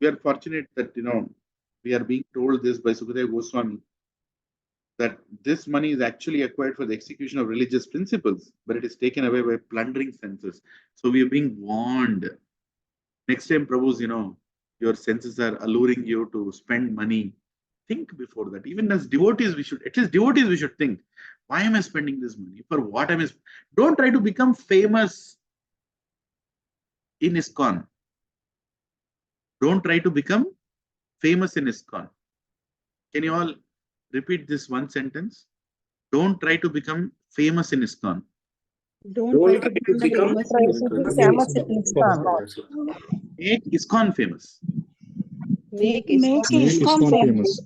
we are fortunate that, we are being told this by Sukadeva Goswami, that this money is actually acquired for the execution of religious principles, but it is taken away by plundering senses. So we are being warned. Next time, Prabhu's, your senses are alluring you to spend money. Think before that. Even as devotees, we should think, why am I spending this money? For what am I? Don't try to become famous in ISKCON. Don't try to become famous in ISKCON. Can you all repeat this one sentence? Don't try to become famous in ISKCON. Don't try to become famous in ISKCON. Make ISKCON famous. Make Make ISKCON ISKCON famous.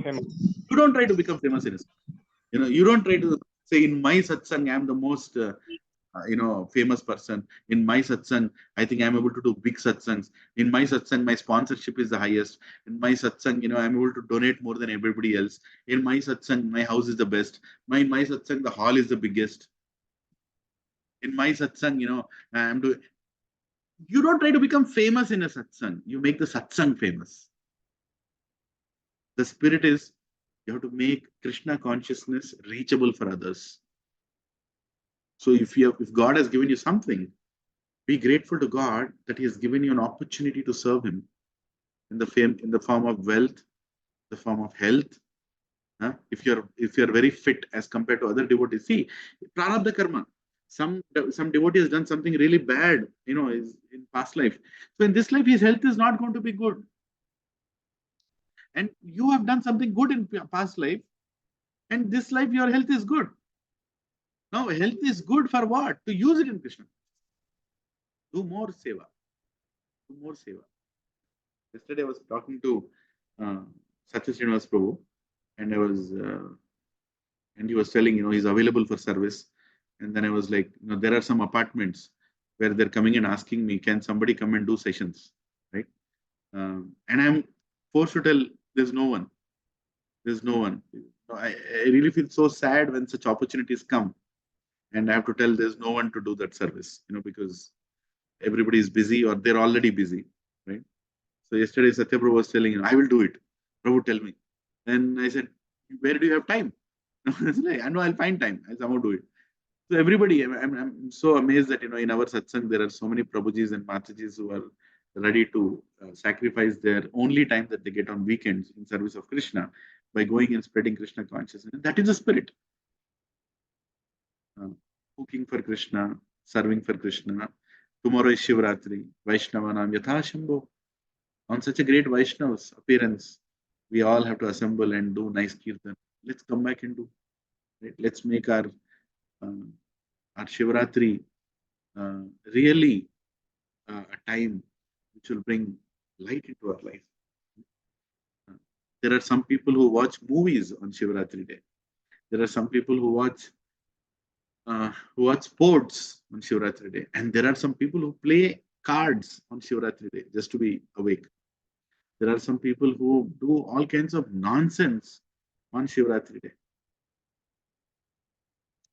famous. You don't try to become famous in ISKCON. You don't try to say, in my satsang, I am the most, famous person. In my satsang, I think I'm able to do big satsangs. In my satsang, my sponsorship is the highest. In my satsang, I'm able to donate more than everybody else. In my satsang, my house is the best. My satsang, the hall is the biggest. In my satsang, I'm doing. You don't try to become famous in a satsang. You make the satsang famous. The spirit is, you have to make Krishna consciousness reachable for others. So if God has given you something, be grateful to God that He has given you an opportunity to serve Him in the form of wealth, the form of health. If you're very fit as compared to other devotees, see, prarabdha karma. Some devotee has done something really bad, is in past life. So in this life, his health is not going to be good. And you have done something good in past life, and this life your health is good. Now health is good for what? To use it in Krishna. Do more seva. Do more seva. Yesterday I was talking to Satya Srinivas Prabhu, and and he was telling, he's available for service. And then I was like, there are some apartments where they're coming and asking me, can somebody come and do sessions, right? And I'm forced to tell, there's no one. There's no one. I really feel so sad when such opportunities come, and I have to tell there's no one to do that service, because everybody is busy or they're already busy, right? So yesterday Satya Prabhu was telling, I will do it. Prabhu, tell me. And I said, where do you have time? I know I'll find time. I'll somehow do it. So everybody, I'm so amazed that, in our satsang, there are so many Prabhujis and Matajis who are ready to sacrifice their only time that they get on weekends in service of Krishna by going and spreading Krishna consciousness. That is the spirit. Cooking for Krishna, serving for Krishna. Tomorrow is Shivratri, Vaishnavanam Yatha Shambho. On such a great Vaishnav's appearance, we all have to assemble and do nice kirtan. Let's come back and do. Right? Let's make our Shivratri really a time which will bring light into our life. There are some people who watch movies on Shivratri day. There are some people who watch sports on Shivratri day, and there are some people who play cards on Shivratri day just to be awake. There are some people who do all kinds of nonsense on Shivratri day.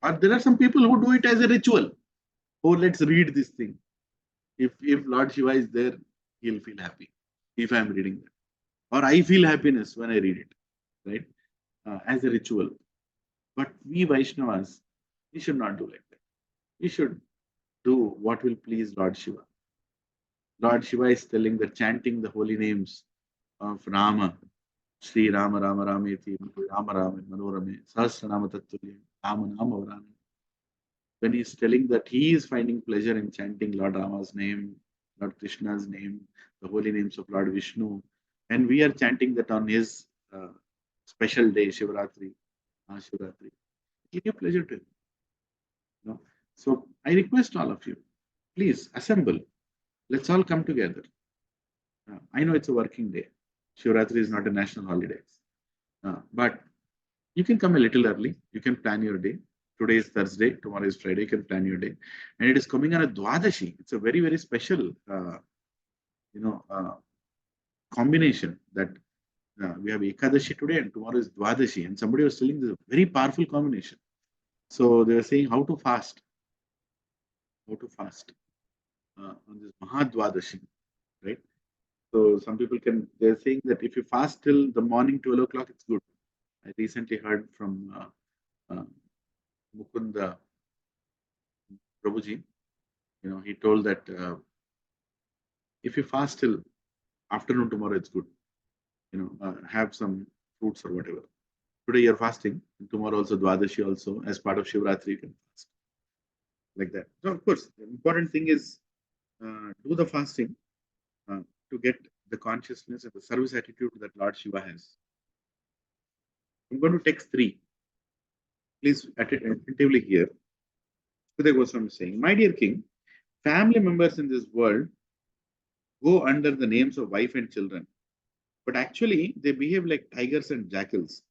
Or there are some people who do it as a ritual. Oh, let's read this thing. If Lord Shiva is there, he'll feel happy if I'm reading that. Or I feel happiness when I read it, right? As a ritual. But we Vaishnavas, we should not do like that. We should do what will please Lord Shiva. Lord Shiva is telling that chanting the holy names of Rama, Sri Rama Rama Rameti, Rama Rama Manorame, Sahasranama Tattulya, Rama Nama Varana. When he's telling that he is finding pleasure in chanting Lord Rama's name, Lord Krishna's name, the holy names of Lord Vishnu, and we are chanting that on his special day, Shivratri, Shivratri. It will give pleasure to him. So I request all of you, please assemble. Let's all come together. I know it's a working day. Shivratri is not a national holiday. But you can come a little early. You can plan your day. Today is Thursday. Tomorrow is Friday. You can plan your day. And it is coming on a Dwadashi. It's a very, very special, combination that we have Ekadashi today and tomorrow is Dwadashi, and somebody was telling this is a very powerful combination. So they were saying how to fast on this Mahadwadashi, right? So some people they're saying that if you fast till the morning 12 o'clock, it's good. I recently heard from Mukunda Prabhuji, he told that if you fast till afternoon tomorrow, it's good. Have some fruits or whatever. Today you're fasting, and tomorrow also Dwadashi also, as part of Shivratri, you can fast. Like that. So of course, the important thing is do the fasting to get the consciousness and the service attitude that Lord Shiva has. I'm going to text 3. Please attentively hear. Sukadeva Goswami is saying, my dear king, family members in this world go under the names of wife and children, but actually they behave like tigers and jackals.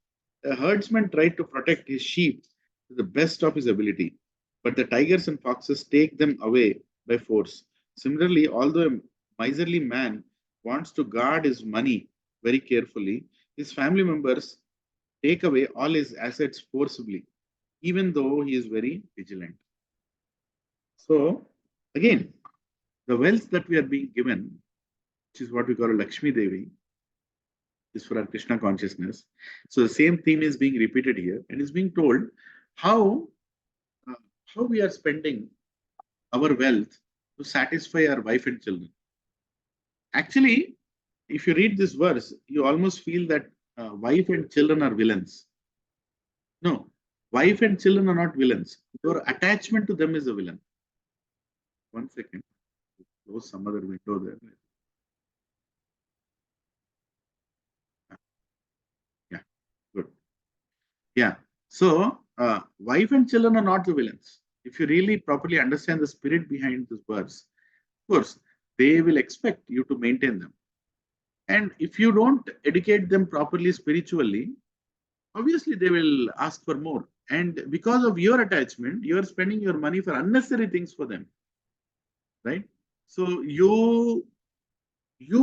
A herdsman tried to protect his sheep to the best of his ability, but the tigers and foxes take them away by force. Similarly, although a miserly man wants to guard his money very carefully, his family members take away all his assets forcibly, even though he is very vigilant. So, again, the wealth that we are being given, which is what we call Lakshmi Devi, is for our Krishna consciousness. So the same theme is being repeated here, and is being told how we are spending our wealth to satisfy our wife and children. Actually, if you read this verse, you almost feel that wife and children are villains. No, wife and children are not villains. Your attachment to them is a villain. One second. Close some other window there. Yeah, good. Yeah. So, wife and children are not the villains. If you really properly understand the spirit behind this verse, of course, they will expect you to maintain them. And if you don't educate them properly spiritually, obviously they will ask for more. And because of your attachment, you are spending your money for unnecessary things for them. Right? So you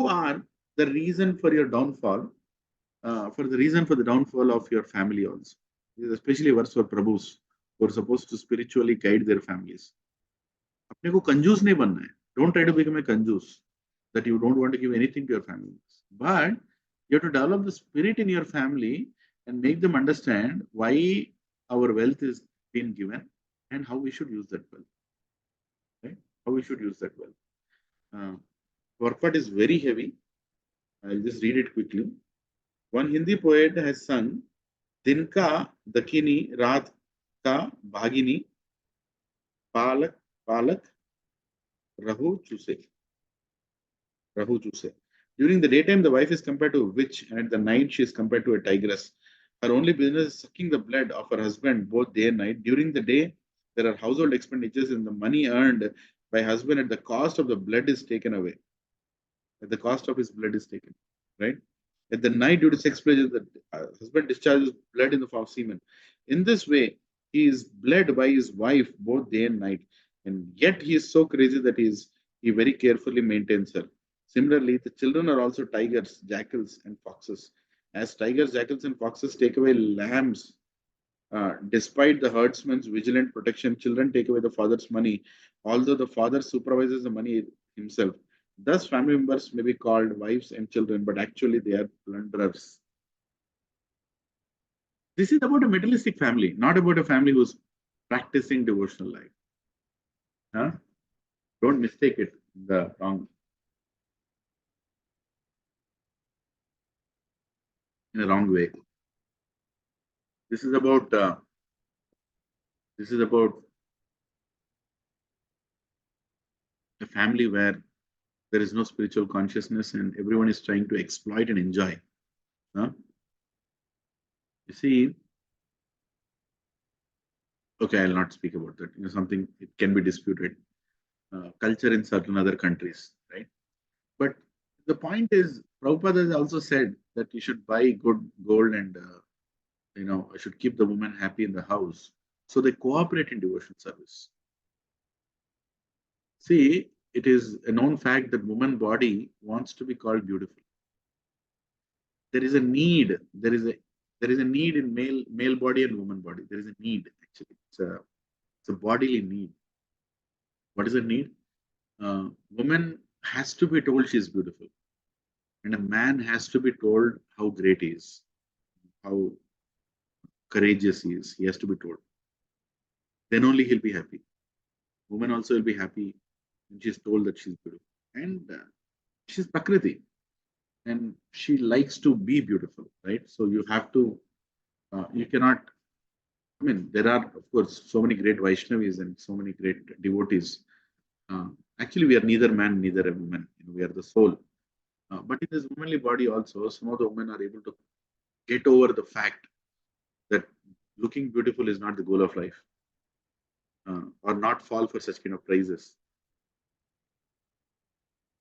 are the reason for your downfall, for the downfall of your family also. This is especially worse for Prabhus who are supposed to spiritually guide their families. अपने को कंजूस नहीं बनना है. Don't try to become a कंजूस that you don't want to give anything to your family. But you have to develop the spirit in your family and make them understand why our wealth is being given and how we should use that wealth. Right? How we should use that wealth. Purport is very heavy. I'll just read it quickly. One Hindi poet has sung, दिन का दखिनी रात का भागिनी पालक पालक rahु chuse. During the daytime, the wife is compared to a witch, and at the night, she is compared to a tigress. Her only business is sucking the blood of her husband both day and night. During the day, there are household expenditures, and the money earned by husband at the cost of the blood is taken away. At the cost of his blood is taken, right? At the night, due to sex pleasure, the husband discharges blood in the form of semen. In this way, he is bled by his wife both day and night, and yet he is so crazy that he very carefully maintains her. Similarly, the children are also tigers, jackals, and foxes. As tigers, jackals, and foxes take away lambs, despite the herdsman's vigilant protection, children take away the father's money, although the father supervises the money himself. Thus, family members may be called wives and children, but actually they are plunderers. This is about a materialistic family, not about a family who's practicing devotional life. Huh? Don't mistake it in the wrong way. This is about a family where there is no spiritual consciousness and everyone is trying to exploit and enjoy. Huh? You see, okay, I'll not speak about that. Something it can be disputed. Culture in certain other countries, right? But the point is, Prabhupada has also said that you should buy good gold and should keep the woman happy in the house, so they cooperate in devotion service. See, it is a known fact that woman body wants to be called beautiful. there is a need. There is a need in male body and woman body. There is a need actually. It's a bodily need. What is the need? Woman has to be told she is beautiful, and a man has to be told how great he is, how courageous he is. He has to be told. Then only he'll be happy. Woman also will be happy when she's told that she's beautiful, and she's Prakriti, and she likes to be beautiful, right? So you have to. You cannot. I mean, there are of course so many great Vaishnavis and so many great devotees. Actually, we are neither man, neither a woman. We are the soul. But in this womanly body also, some of the women are able to get over the fact that looking beautiful is not the goal of life, or not fall for such kind of prizes.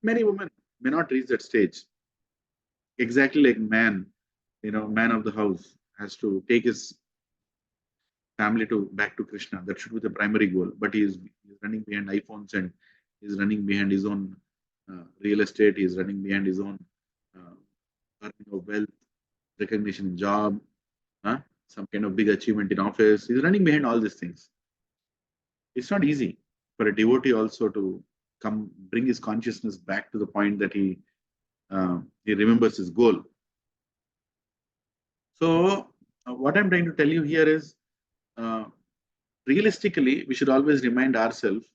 Many women may not reach that stage. Exactly like man, man of the house has to take his family back to Krishna. That should be the primary goal. But he's running behind iPhones, and he's running behind his own real estate. He's running behind his own earning of wealth, recognition in job, some kind of big achievement in office. He's running behind all these things. It's not easy for a devotee also to bring his consciousness back to the point that he remembers his goal. So what I'm trying to tell you here is, realistically, we should always remind ourselves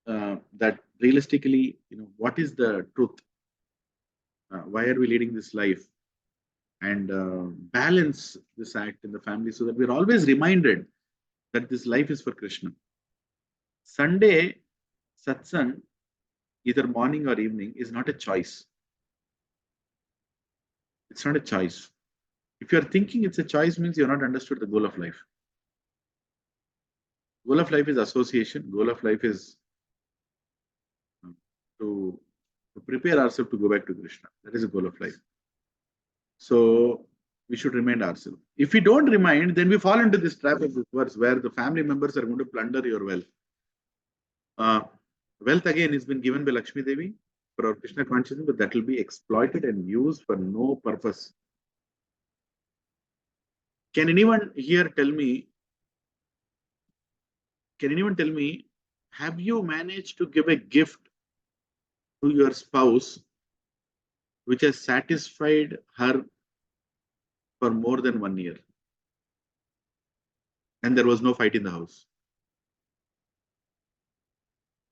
that realistically, what is the truth? Why are we leading this life? And balance this act in the family so that we're always reminded that this life is for Krishna. Sunday satsang, either morning or evening, is not a choice. It's not a choice. If you're thinking it's a choice, means you're not understood the goal of life. Goal of life is association. Goal of life is to prepare ourselves to go back to Krishna. That is the goal of life. So we should remind ourselves. If we don't remind, then we fall into this trap of this verse where the family members are going to plunder your wealth. Wealth again has been given by Lakshmi Devi for our Krishna consciousness, but that will be exploited and used for no purpose. Can anyone here tell me? Can anyone tell me? Have you managed to give a gift to your spouse which has satisfied her for more than 1 year, and there was no fight in the house?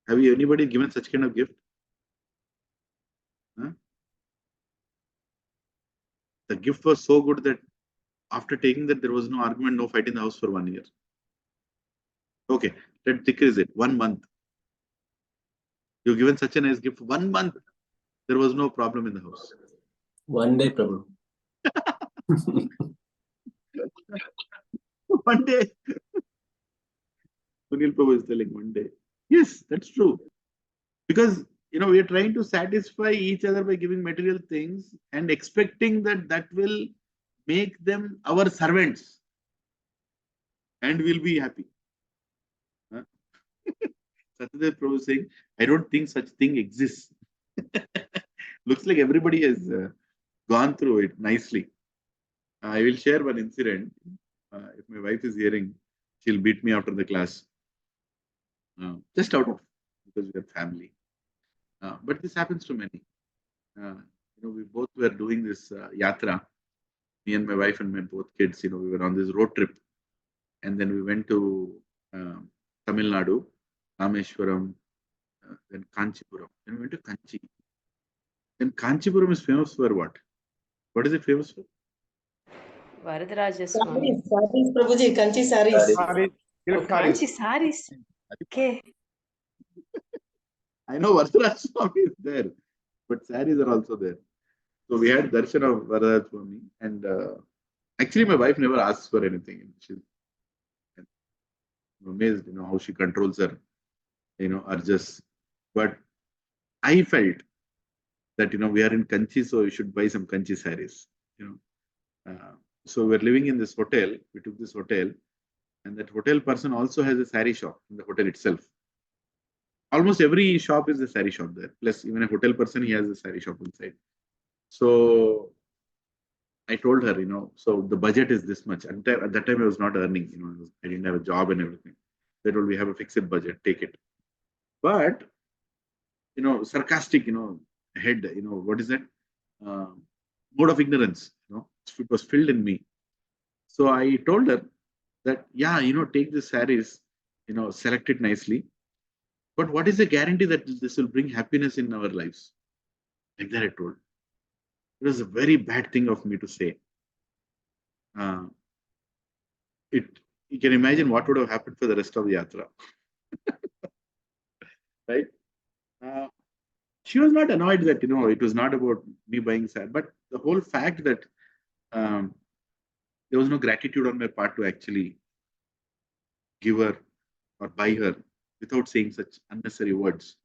Have you anybody given such kind of gift? Huh? The gift was so good that after taking that, there was no argument, no fight in the house for 1 year. Okay, let's decrease it. 1 month. You've given such a nice gift. 1 month, there was no problem in the house. 1 day problem. 1 day. Sunil Prabhu is telling 1 day. Yes, that's true. Because we are trying to satisfy each other by giving material things and expecting that will make them our servants and we'll be happy. Huh? Satyadev Prabhu is saying, I don't think such thing exists. Looks like everybody has gone through it nicely. I will share one incident. If my wife is hearing, she'll beat me after the class. Just out of, because we are family. But this happens to many. We both were doing this yatra. Me and my wife and my both kids, we were on this road trip. And then we went to Tamil Nadu, Rameshwaram, then Kanchipuram. Then we went to Kanchi. Then Kanchipuram is famous for what? What is it famous for? Varadaraja Swami. Saris, Prabhuji, Kanchi saris. Oh, Kanchi saris. Okay. I know Varadaraja Swami is there, but saris are also there. So we had darshan of Varadaraja Swami, and actually my wife never asks for anything. She's amazed, how she controls her, urges. But I felt that, we are in Kanchi, so we should buy some Kanchi saris, So we're living in this hotel. We took this hotel, and that hotel person also has a sari shop in the hotel itself. Almost every shop is a sari shop there. Plus, even a hotel person, he has a sari shop inside. So I told her, so the budget is this much. At that time, I was not earning, I didn't have a job and everything. They told we have a fixed budget, take it. But, sarcastic, head, what is that? Uh, Mode of ignorance, it was filled in me. So I told her that, yeah, take the sarees, select it nicely. But what is the guarantee that this will bring happiness in our lives? Like that I told. It was a very bad thing of me to say. Uh, you can imagine what would have happened for the rest of the yatra, right? She was not annoyed that it was not about me buying sad, but the whole fact that um, there was no gratitude on my part to actually give her or buy her without saying such unnecessary words.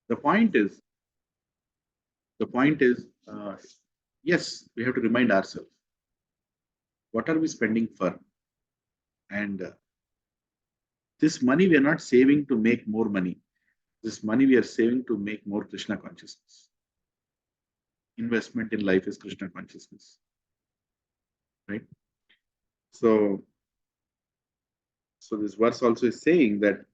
The point is, yes, we have to remind ourselves, what are we spending for? And this money we are not saving to make more money. This money we are saving to make more Krishna consciousness. Investment in life is Krishna consciousness, right? So this verse also is saying that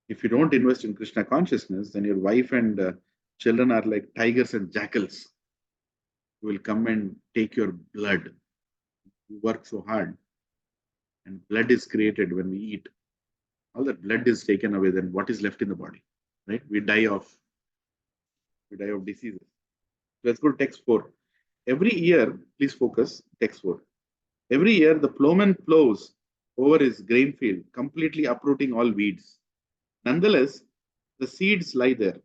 if you don't invest in Krishna consciousness, then your wife and children are like tigers and jackals who will come and take your blood. You work so hard, and blood is created when we eat. All that blood is taken away, then what is left in the body, right? We die of diseases. Let's go to text 4. Every year, please focus, text 4. Every year, the plowman plows over his grain field, completely uprooting all weeds. Nonetheless, the seeds lie there,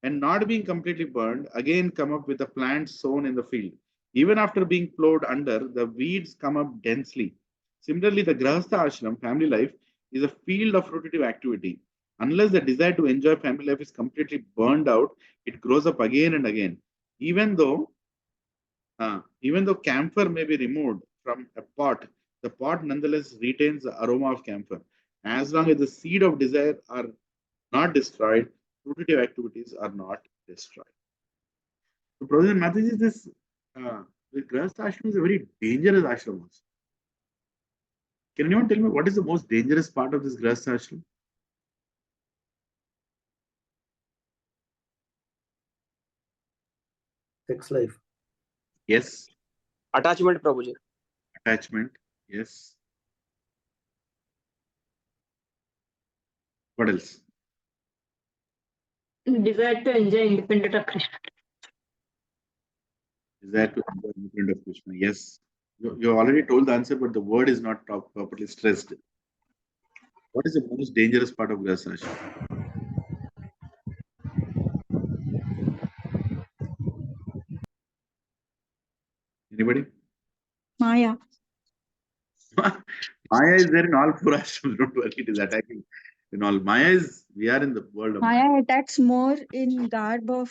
and not being completely burned, again come up with the plants sown in the field. Even after being plowed under, the weeds come up densely. Similarly, the Grahastha Ashram, family life, is a field of rotative activity. Unless the desire to enjoy family life is completely burned out, it grows up again and again. Even though camphor may be removed from a pot, the pot nonetheless retains the aroma of camphor. As long as the seed of desire are not destroyed, rotative activities are not destroyed. So, Professor Mataji, the Grahastha ashram is a very dangerous ashram. Can anyone tell me what is the most dangerous part of this Grahastha ashram? Sex life. Yes. Attachment, Prabhuji. Attachment. Yes. What else? Desire to enjoy independent of Krishna. Desire to enjoy independent of Krishna. Yes. You already told the answer, but the word is not properly stressed. What is the most dangerous part of Grahastha ashram? Anybody? Maya. Maya is there in all four ashrams. Don't worry, it is attacking in all. We are in the world of Maya. Maya attacks more in garb of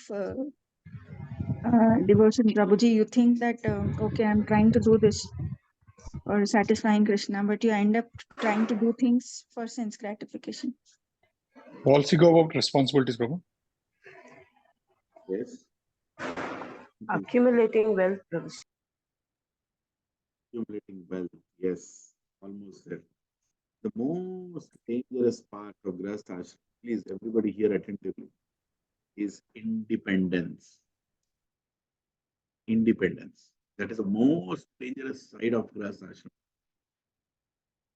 devotion. Prabhuji, you think that, okay, I'm trying to do this or satisfying Krishna, but you end up trying to do things for sense gratification. Policy go about responsibilities, Prabhu. Yes. Accumulating wealth, Prabhuji. Accumulating wealth. Yes. Almost there. The most dangerous part of Grahastha ashram, please everybody hear attentively, is independence. Independence. That is the most dangerous side of Grahastha ashram.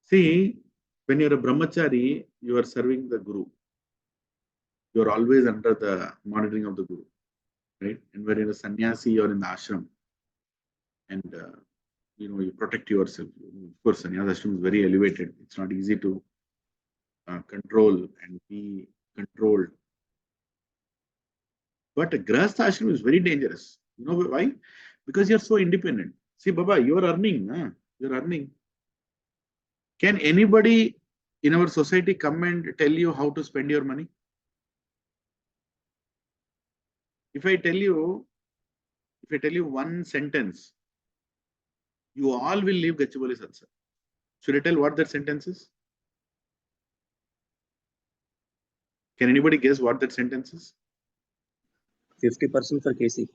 See, when you're a brahmachari, you are serving the Guru. You are always under the monitoring of the Guru, right? And when you're a sannyasi, you're in the ashram, and you protect yourself. Of course, sannyasa ashram is very elevated. It's not easy to control and be controlled. But a grahastha ashram is very dangerous. You know why? Because you're so independent. See, Baba, you're earning. You're earning. Can anybody in our society come and tell you how to spend your money? If I tell you one sentence, you all will leave Gachibowli Satsang. Should I tell what that sentence is? Can anybody guess what that sentence is? 50% for KC.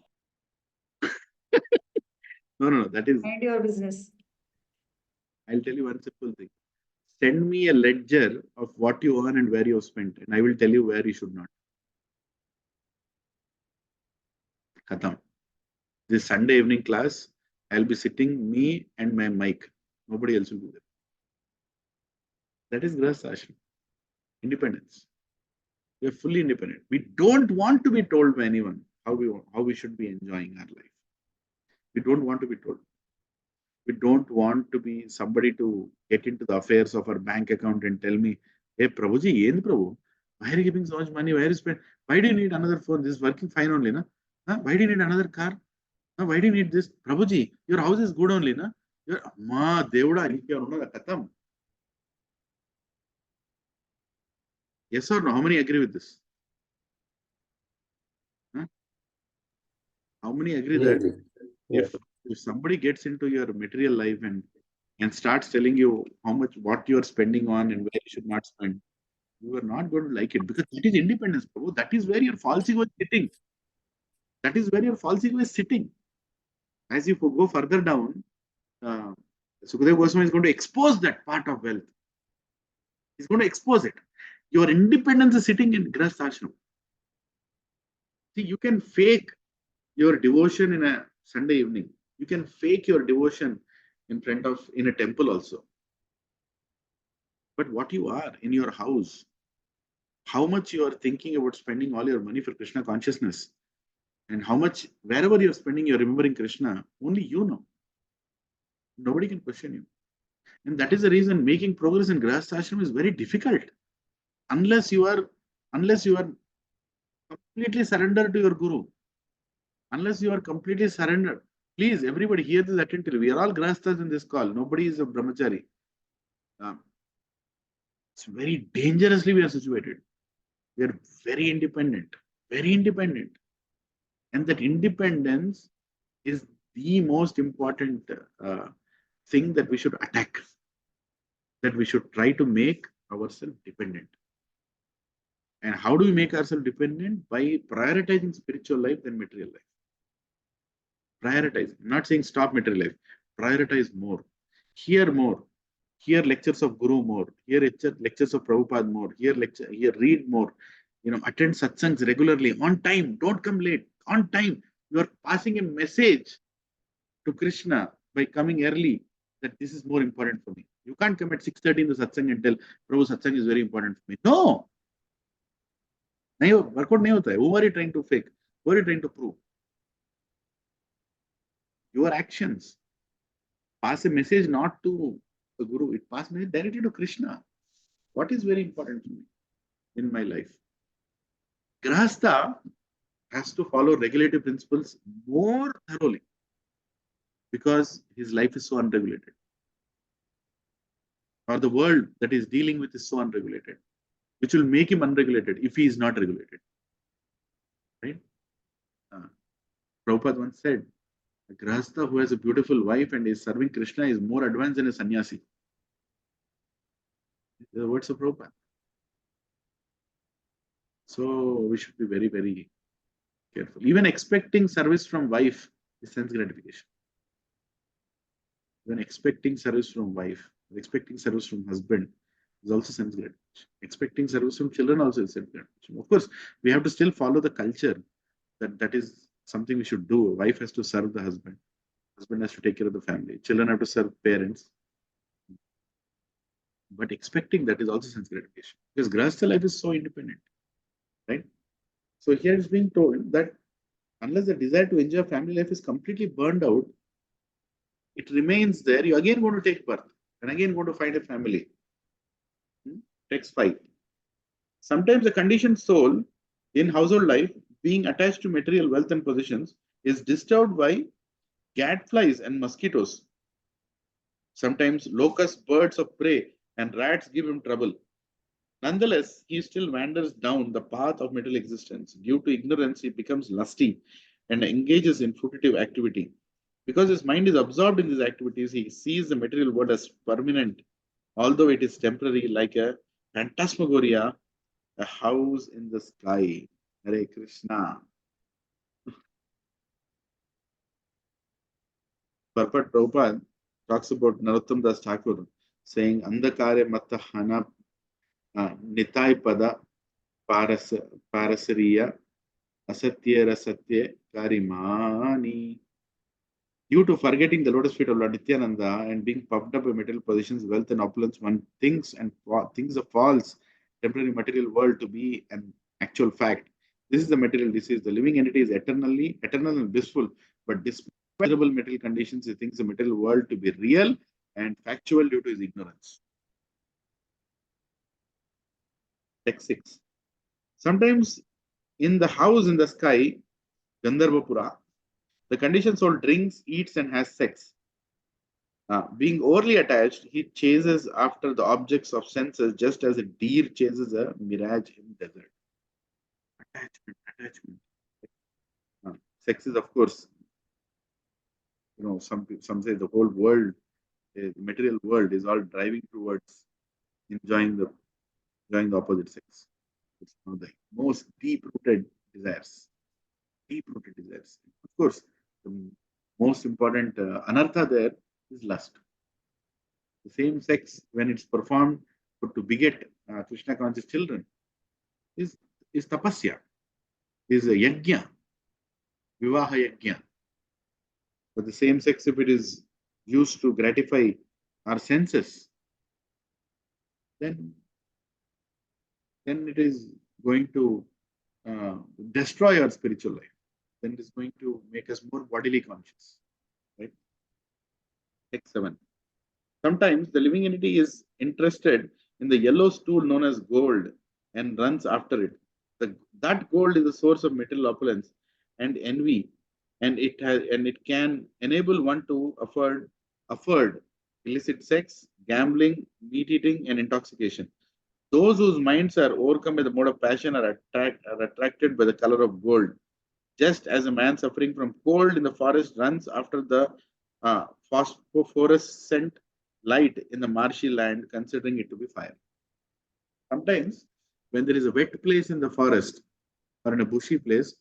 No. That is, Mind your business. I'll tell you one simple thing. Send me a ledger of what you earn and where you have spent, and I will tell you where you should not. Khatam. This Sunday evening class, I'll be sitting, me and my mic. Nobody else will be there. That is Grahastha Ashram. Independence. We are fully independent. We don't want to be told by anyone how we should be enjoying our life. We don't want to be told. We don't want to be somebody to get into the affairs of our bank account and tell me, hey, Prabhuji, yen Prabhu, why are you giving so much money? Why do you need another phone? This is working fine only, na? Huh? Why do you need another car? Huh? Why do you need this? Prabhuji, your house is good only, na? Your Amma, Devda, Katam. Yes or no? How many agree with this? Huh? How many agree that if somebody gets into your material life and starts telling you what you are spending on and where you should not spend, you are not going to like it, because that is independence, Prabhu. That is where your false ego is sitting. That is where your false ego is sitting. As you go further down, Sukadeva Goswami is going to expose that part of wealth. He's going to expose it. Your independence is sitting in Grahastha Ashram. See, you can fake your devotion in a Sunday evening. You can fake your devotion in a temple also. But what you are in your house, how much you are thinking about spending all your money for Krishna consciousness, and how much, wherever you're spending, you're remembering Krishna, only you know. Nobody can question you. And that is the reason making progress in Grahastha Ashram is very difficult. Unless you are completely surrendered to your Guru. Unless you are completely surrendered. Please, everybody hear this attentively. We are all Grahasthas in this call. Nobody is a brahmachari. It's very dangerously we are situated. We are very independent. Very independent. And that independence is the most important thing that we should attack, that we should try to make ourselves dependent. And how do we make ourselves dependent? By prioritizing spiritual life than material life. Prioritize. I'm not saying stop material life. Prioritize more. Hear more. Hear lectures of Guru more. Hear lectures of Prabhupada more. Hear read more. Attend satsangs regularly on time. Don't come late. On time. You are passing a message to Krishna by coming early, that this is more important for me. You can't come at 6:30 in the satsang and tell Prabhu satsang is very important for me. No. Workout nahi hota hai. Who are you trying to fake? Who are you trying to prove? Your actions pass a message not to the Guru. It passes message directly to Krishna. What is very important to me in my life? Grahastha has to follow regulative principles more thoroughly, because his life is so unregulated, or the world that he's dealing with is so unregulated, which will make him unregulated if he is not regulated. Right? Prabhupada once said, a Grahastha who has a beautiful wife and is serving Krishna is more advanced than a sannyasi. The words of Prabhupada. So we should be very, very careful. Even expecting service from wife is sense gratification. Even expecting service from wife, expecting service from husband is also sense gratification. Expecting service from children also is sense gratification. Of course, we have to still follow the culture that is something we should do. A wife has to serve the husband. Husband has to take care of the family. Children have to serve parents. But expecting that is also sense gratification, because Grahastha life is so independent. Right? So here it's being told that unless the desire to enjoy family life is completely burned out, it remains there. You're again going to take birth and again going to find a family. Text 5. Sometimes the conditioned soul in household life, being attached to material wealth and possessions, is disturbed by gadflies and mosquitoes. Sometimes locusts, birds of prey, and rats give him trouble. Nonetheless, he still wanders down the path of material existence. Due to ignorance, he becomes lusty and engages in fruitive activity. Because his mind is absorbed in these activities, he sees the material world as permanent, although it is temporary, like a phantasmagoria, a house in the sky. Hare Krishna. Purport Prabhupada talks about Narottam Das Thakur saying, Andakare Matta Hana Nitai Pada Parasariya Asatya Rasatya Karimani. Due to forgetting the lotus feet of Lord Nityananda and being puffed up by material positions, wealth, and opulence, one thinks of false temporary material world to be an actual fact. This is the material disease. The living entity is eternal and blissful, but despite miserable material conditions, he thinks the material world to be real and factual due to his ignorance. Text 6. Sometimes in the house in the sky, Gandharvapura, the conditioned soul drinks, eats, and has sex. Being overly attached, he chases after the objects of senses just as a deer chases a mirage in desert. Attachment. Sex is, of course, some say the whole world, the material world, is all driving towards enjoying the opposite sex. It's one of the most deep-rooted desires. Deep-rooted desires. Of course, the most important anartha there is lust. The same sex, when it's performed to beget Krishna conscious children, is tapasya, is a yajna, vivaha yajna. But the same sex, if it is used to gratify our senses, then it is going to destroy our spiritual life. Then it is going to make us more bodily conscious. Right? Text 7. Sometimes the living entity is interested in the yellow stool known as gold and runs after it. That gold is the source of material opulence and envy, and it can enable one to afford illicit sex, gambling, meat eating, and intoxication. Those whose minds are overcome by the mode of passion are attracted by the color of gold, just as a man suffering from cold in the forest runs after the phosphorescent light in the marshy land, considering it to be fire. Sometimes, when there is a wet place in the forest or in a bushy place,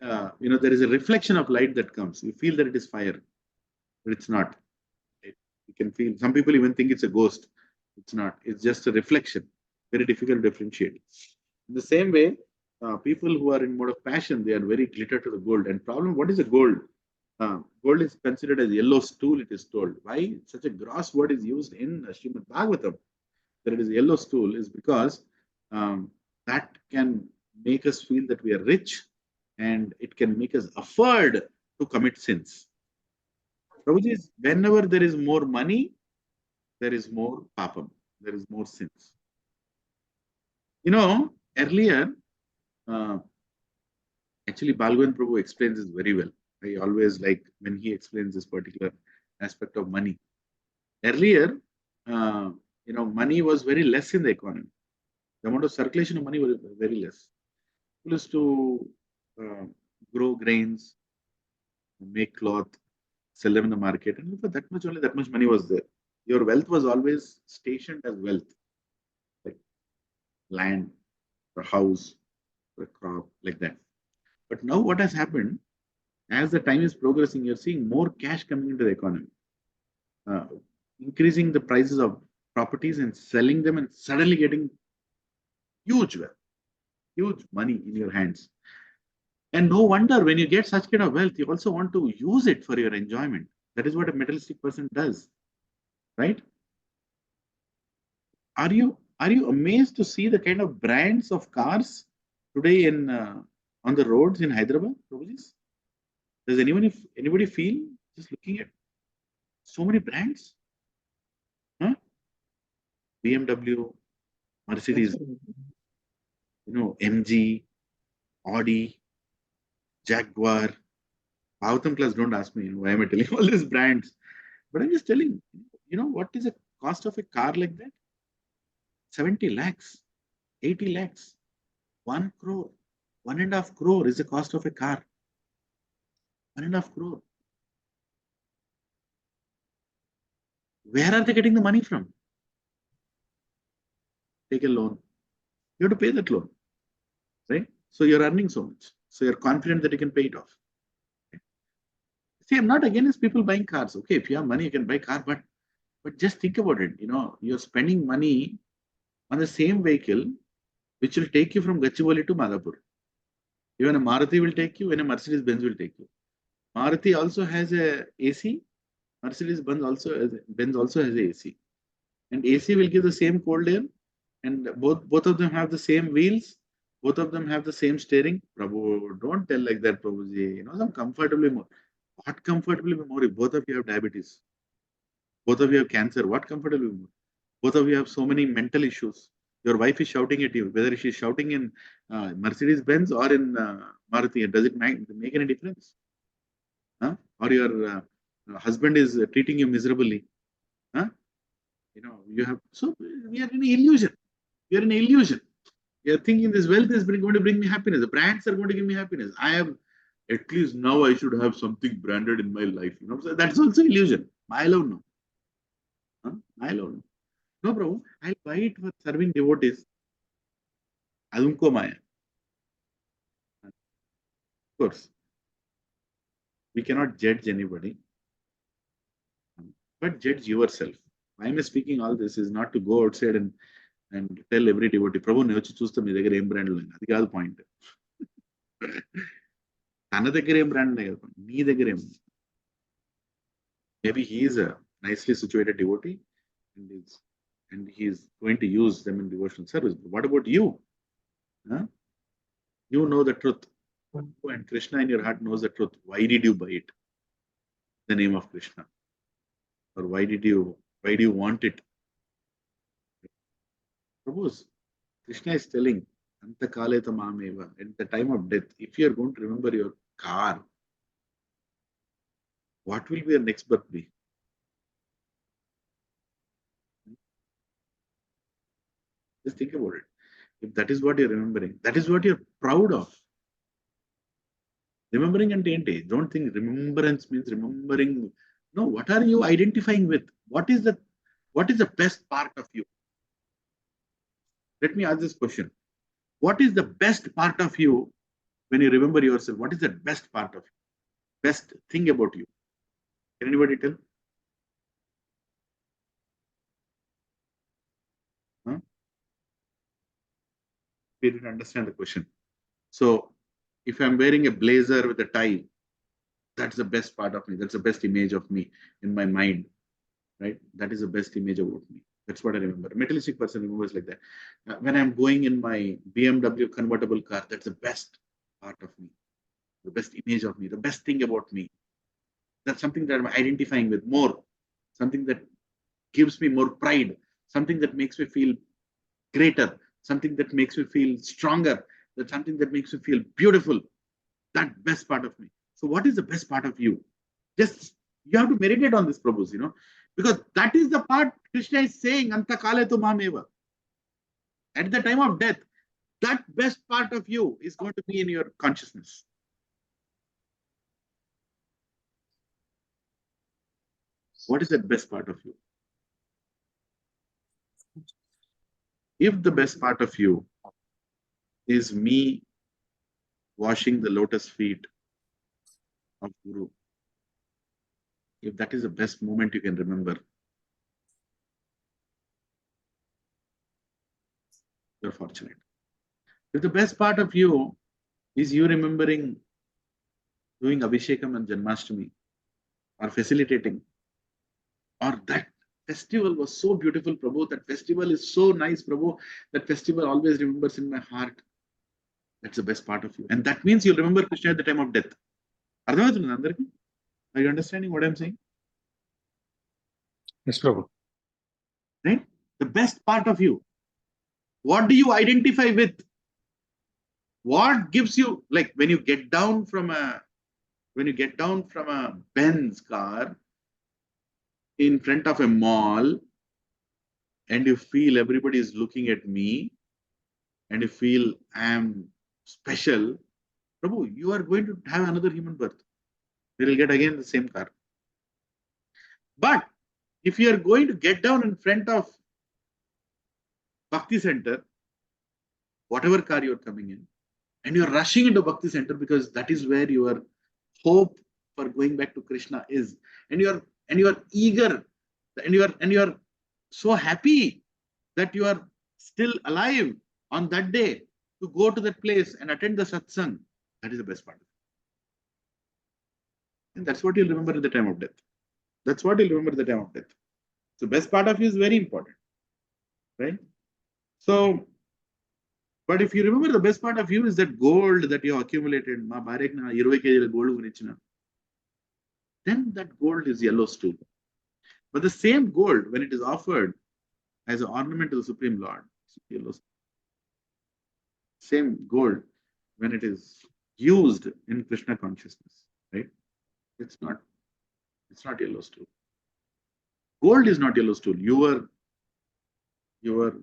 there is a reflection of light that comes. You feel that it is fire, but it's not. You can feel. Some people even think it's a ghost. It's not. It's just a reflection. Very difficult to differentiate. In the same way, people who are in mode of passion, they are very glitter to the gold. And problem, what is a gold? Gold is considered as yellow stool, it is told. Why such a gross word is used in Srimad Bhagavatam, that it is yellow stool, is because that can make us feel that we are rich, and it can make us afford to commit sins. Prabhuji, whenever there is more money, there is more papam, there is more sins. Earlier, actually, Balgwan Prabhu explains this very well. I always like when he explains this particular aspect of money. Earlier, money was very less in the economy. The amount of circulation of money was very less. People used to grow grains, make cloth, sell them in the market, and for that much money was there. Your wealth was always stationed as wealth, like land, or house, or a crop, like that. But now what has happened, as the time is progressing, you're seeing more cash coming into the economy, increasing the prices of properties and selling them, and suddenly getting huge wealth, huge money in your hands. And no wonder when you get such kind of wealth, you also want to use it for your enjoyment. That is what a materialistic person does, right? Are you amazed to see the kind of brands of cars today on the roads in Hyderabad? Does anybody feel just looking at so many brands? Huh? BMW, Mercedes, MG, Audi, Jaguar. Bhagavatam class, don't ask me why am I telling all these brands. But I'm just telling, what is the cost of a car like that? 70 lakhs, 80 lakhs, 1 crore, 1.5 crore is the cost of a car. 1.5 crore. Where are they getting the money from? Take a loan. You have to pay that loan, right? So you're earning so much. So you're confident that you can pay it off. Okay? See, I'm not against people buying cars. Okay, if you have money, you can buy car, but just think about it. You're spending money on the same vehicle which will take you from Gachibowli to Madhapur. Even a Maruti will take you, and a Mercedes Benz will take you. Maruti also has a AC. Mercedes Benz also has a AC, and AC will give the same cold air, and both of them have the same wheels. Both of them have the same steering. Prabhu, don't tell like that, Prabhuji. Some comfortably more. What comfortably more if both of you have diabetes? Both of you have cancer. What comfortably more? Both of you have so many mental issues. Your wife is shouting at you, whether she's shouting in Mercedes Benz or in Maruti. Does it make any difference? Huh? Or your husband is treating you miserably? Huh? You have. So we are in an illusion. We are in an illusion. You are thinking this wealth is going to bring me happiness. The brands are going to give me happiness. I have, at least now I should have something branded in my life. So that's also illusion. I alone know. Huh? I alone know. No, bro. I'll buy it for serving devotees. Adunko Maya. Of course. We cannot judge anybody. But judge yourself. Why am I speaking all this is not to go outside and tell every devotee, Prabhu, నేను వచ్చి చూస్తే మీ దగ్గర ఏం బ్రాండ్లు ఉన్నాయి. అది కాదు point. తన దగ్గర ఏం బ్రాండ్ ఉన్నాయి కదా, నీ దగ్గర ఏం. Maybe he is a nicely situated devotee and he is going to use them in devotional service. But what about you? Huh? You know the truth. And Krishna in your heart knows the truth. Why did you buy it? The name of Krishna. Or why do you want it? Suppose Krishna is telling, Anta kaleta mameva, at the time of death, if you are going to remember your car, what will be your next birth be? Just think about it. If that is what you're remembering, that is what you're proud of. Remembering and ante. Don't think remembrance means remembering. No, what are you identifying with? What is the best part of you? Let me ask this question. What is the best part of you when you remember yourself? What is the best part of you? Best thing about you? Can anybody tell? Huh? We didn't understand the question. So, if I'm wearing a blazer with a tie, that's the best part of me. That's the best image of me in my mind, right? That is the best image about me. That's what I remember. A materialistic person remembers like that. When I'm going in my BMW convertible car, that's the best part of me, the best image of me, the best thing about me. That's something that I'm identifying with more, something that gives me more pride, something that makes me feel greater, something that makes me feel stronger, that's something that makes me feel beautiful. That best part of me. So what is the best part of you? Just, you have to meditate on this, Prabhus, because that is the part Krishna is saying, Anta kaletu mameva. At the time of death, that best part of you is going to be in your consciousness. What is that best part of you? If the best part of you is me washing the lotus feet of Guru, if that is the best moment you can remember, you're fortunate. If the best part of you is you remembering doing Abhishekam and Janmashtami, or facilitating, or that festival was so beautiful, Prabhu, that festival is so nice, Prabhu, that festival always remembers in my heart. That's the best part of you. And that means you'll remember Krishna at the time of death. Are you understanding what I'm saying? Yes, Prabhu. Right? The best part of you. What do you identify with? What gives you, like when you get down from a Benz car in front of a mall and you feel everybody is looking at me and you feel I am special, Prabhu, you are going to have another human birth. You will get again the same car. But if you are going to get down in front of Bhakti Center, whatever car you are coming in, and you are rushing into Bhakti Center because that is where your hope for going back to Krishna is, and you are eager, and you are so happy that you are still alive on that day to go to that place and attend the satsang. That is the best part. And that's what you'll remember at the time of death. That's what you'll remember at the time of death. So best part of you is very important, right? So, but if you remember, the best part of you is that gold that you accumulated, ma bharek na 20 kg gold gunichina, then that gold is yellow stool. But the same gold, when it is offered as an ornament to the Supreme Lord, it's yellow stool. Same gold, when it is used in Krishna consciousness, right? It's not yellow stool. Gold is not yellow stool. Your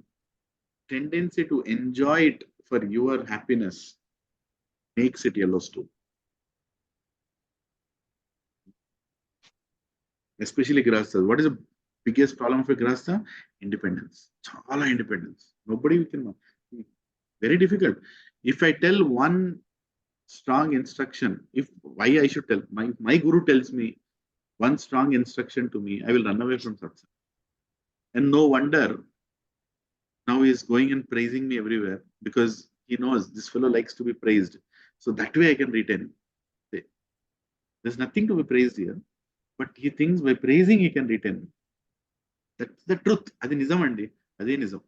tendency to enjoy it for your happiness makes it yellow stool. Especially Grahasthas. What is the biggest problem for Grahastha? Independence. Chala independence. Nobody can. Very difficult. If I tell one strong instruction, why I should tell, my guru tells me one strong instruction to me, I will run away from satsang. And no wonder now he is going and praising me everywhere, because he knows this fellow likes to be praised. So that way I can retain him. There's nothing to be praised here, but he thinks by praising he can retain me. That's the truth. Adi nizam andi. Adi nizam.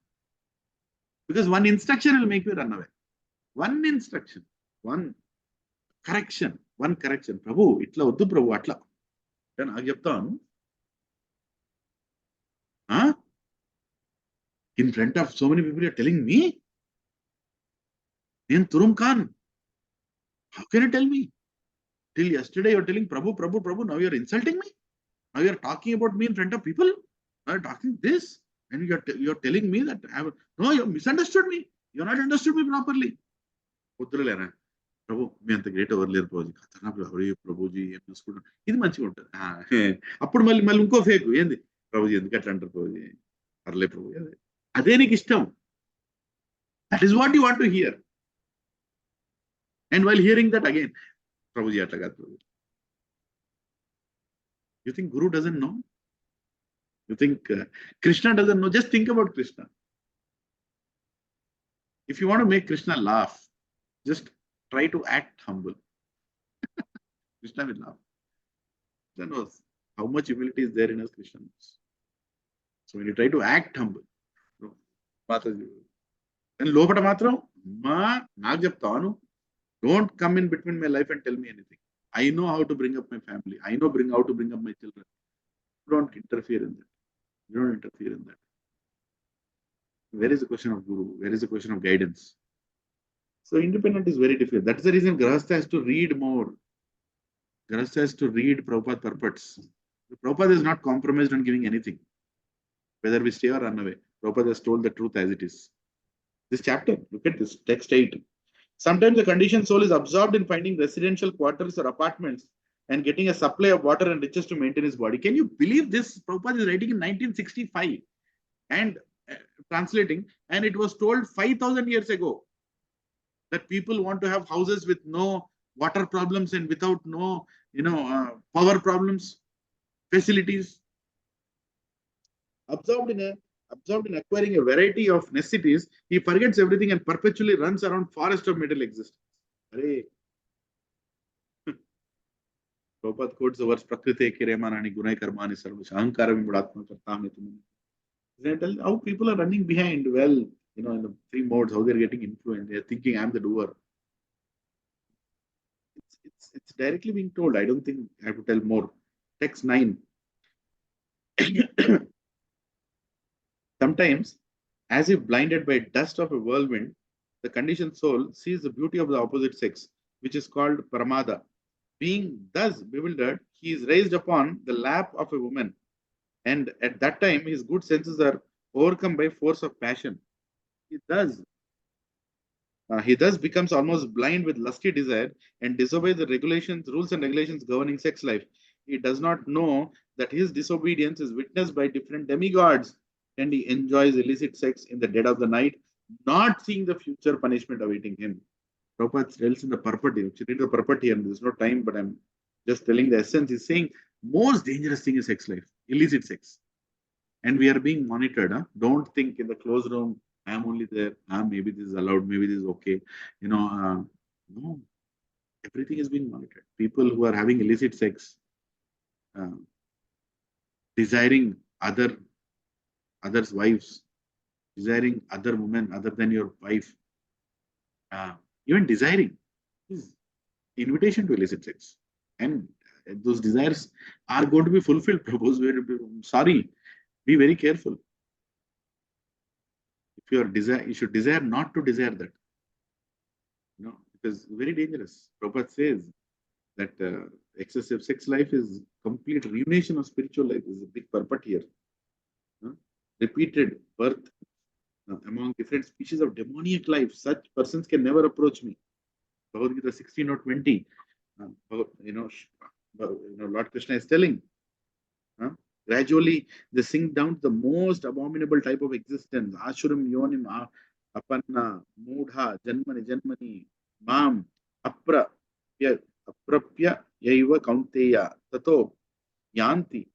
Because one instruction will make you run away. One instruction, one correction. Prabhu, itla oddu Prabhu, atla. Then I చెప్తాను. In front of so many people, you are telling me? Nen Turum Khan. How can you tell me? Till yesterday, you are telling Prabhu, Prabhu, Prabhu. Now you are insulting me. Now you are talking about me in front of people. Now you are talking this. And you are telling me that no, you misunderstood me. You are not understood me properly. Prabhu, me anta great over layer Prabhuji. Katana Prabhuji, ఇది మంచిగా ఉంటుంది. అప్పుడు మళ్ళీ ఇంకో fake ఏంది ప్రభుజీ ఎందుకు అట్లా అంటారు ప్రభుజీ అర్లే ప్రభు అదే నీకు ఇష్టం. That is what you want to hear. And while hearing that again, Prabhuji atla kaadu Prabhuji. You think Guru doesn't know? You think Krishna doesn't know? Just think about Krishna. If you want to make Krishna laugh, just try to act humble. Krishna will laugh. Krishna knows how much humility is there in us. Krishna knows. So when you try to act humble, then lopata matram ma naaku cheptanu, don't come in between my life and tell me anything. I know how to bring up my family. I know how to bring up my children. Don't interfere in that. You don't interfere in that. Where is the question of Guru? Where is the question of guidance? So independent is very difficult. That's the reason Grahastha has to read more. Grahastha has to read Prabhupada purports. Prabhupada is not compromised on giving anything. Whether we stay or run away. Prabhupada has told the truth as it is. This chapter, look at this, text 8. Sometimes the conditioned soul is absorbed in finding residential quarters or apartments and getting a supply of water and riches to maintain his body. Can you believe this? Prabhupada is writing in 1965 and translating, and it was told 5,000 years ago that people want to have houses with no water problems and without no, power problems, facilities. Absorbed in acquiring a variety of necessities, he forgets everything and perpetually runs around forest of material existence. Hare. Prabhupada quotes the verse Prakrite Kiremanani Gunai Karmani Sarvasha Ahankara Vimudatma Kartami. How people are running behind, well, in the three modes, how they're getting influenced. They're thinking I'm the doer. It's directly being told. I don't think I have to tell more. Text 9. Sometimes, as if blinded by dust of a whirlwind, the conditioned soul sees the beauty of the opposite sex, which is called pramada. Being thus bewildered, he is raised upon the lap of a woman, and at that time his good senses are overcome by force of passion. He thus becomes almost blind with lusty desire and disobeys the rules and regulations governing sex life. He does not know that his disobedience is witnessed by different demigods, and he enjoys illicit sex in the dead of the night, not seeing the future punishment awaiting him. Prabhupada tells in the purport here. Read the purport here, and there's no time, but I'm Just telling the essence. He's saying most dangerous thing is sex life, illicit sex. And we are being monitored. Huh? Don't think in the closed room, I'm only there. Maybe this is allowed, maybe this is okay. No, everything is being monitored. People who are having illicit sex, uh, desiring others' wives, desiring other women other than your wife, even desiring is invitation to illicit sex. And those desires are going to be fulfilled. Sorry, be very careful. If you are you should desire not to desire that. Because very dangerous. Prabhupada says that excessive sex life is complete ruination of spiritual life. This is a big purport here. Repeated birth among different species of demoniac life. Such persons can never approach me. Bhagavad Gita 16 or 20. Lord Krishna is telling. Gradually, they sink down to the most abominable type of existence. Ashuram yonim apanna mudha janmani mam aprapya yaiva kaunteya tato yanti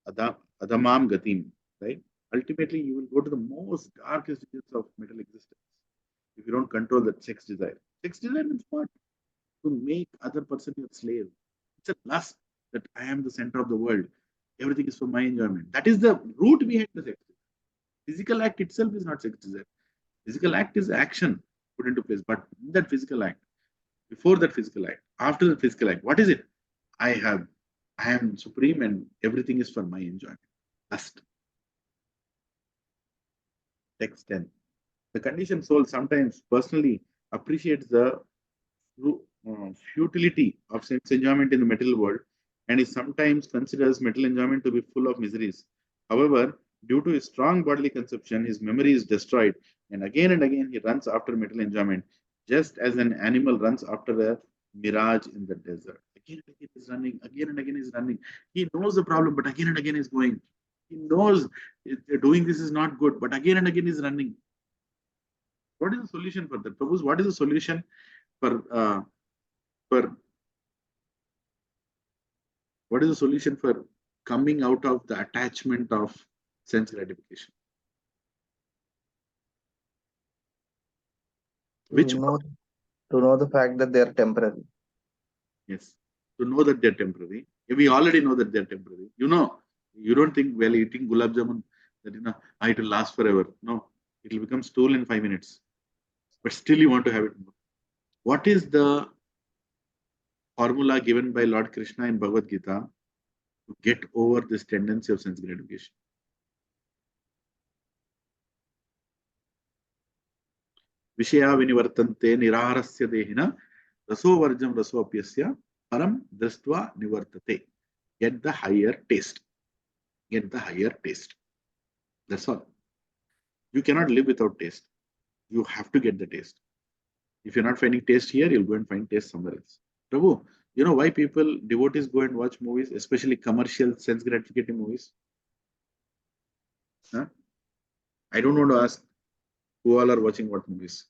adamam gatim. Right? Ultimately, you will go to the most darkest details of mental existence if you don't control that sex desire. Sex desire is what? To make other person your slave. It's a lust that I am the center of the world. Everything is for my enjoyment. That is the root behind the sex desire. Physical act itself is not sex desire. Physical act is action put into place. But in that physical act, before that physical act, after the physical act, what is it? I am supreme and everything is for my enjoyment. Lust. Text 10. The conditioned soul sometimes personally appreciates the futility of sense enjoyment in the material world and is sometimes considers material enjoyment to be full of miseries. However, due to his strong bodily conception, his memory is destroyed and again he runs after material enjoyment, just as an animal runs after a mirage in the desert. Again and again he's running, again and again he's running. He knows the problem, but again and again he's going. He knows doing this is not good, but again and again he's running. What is the solution for that? Prabhu, what is the solution for what is the solution for coming out of the attachment of sense gratification? Which To know the fact that they are temporary. Yes, to know that they're temporary. We already know that they're temporary. You don't think while eating gulab jamun that it will last forever. No, it will become stool in 5 minutes. But still you want to have it more. What is the formula given by Lord Krishna in Bhagavad Gita to get over this tendency of sense gratification? Vishaya vinivartante nirarasya dehina raso varjam rasopyasya param drastva nivartate. Get the higher taste. Get the higher taste. That's all. You cannot live without taste. You have to get the taste. If you're not finding taste here, you'll go and find taste somewhere else. Prabhu, you know why devotees go and watch movies, especially commercial, sense gratificating movies? Huh? I don't want to ask who all are watching what movies.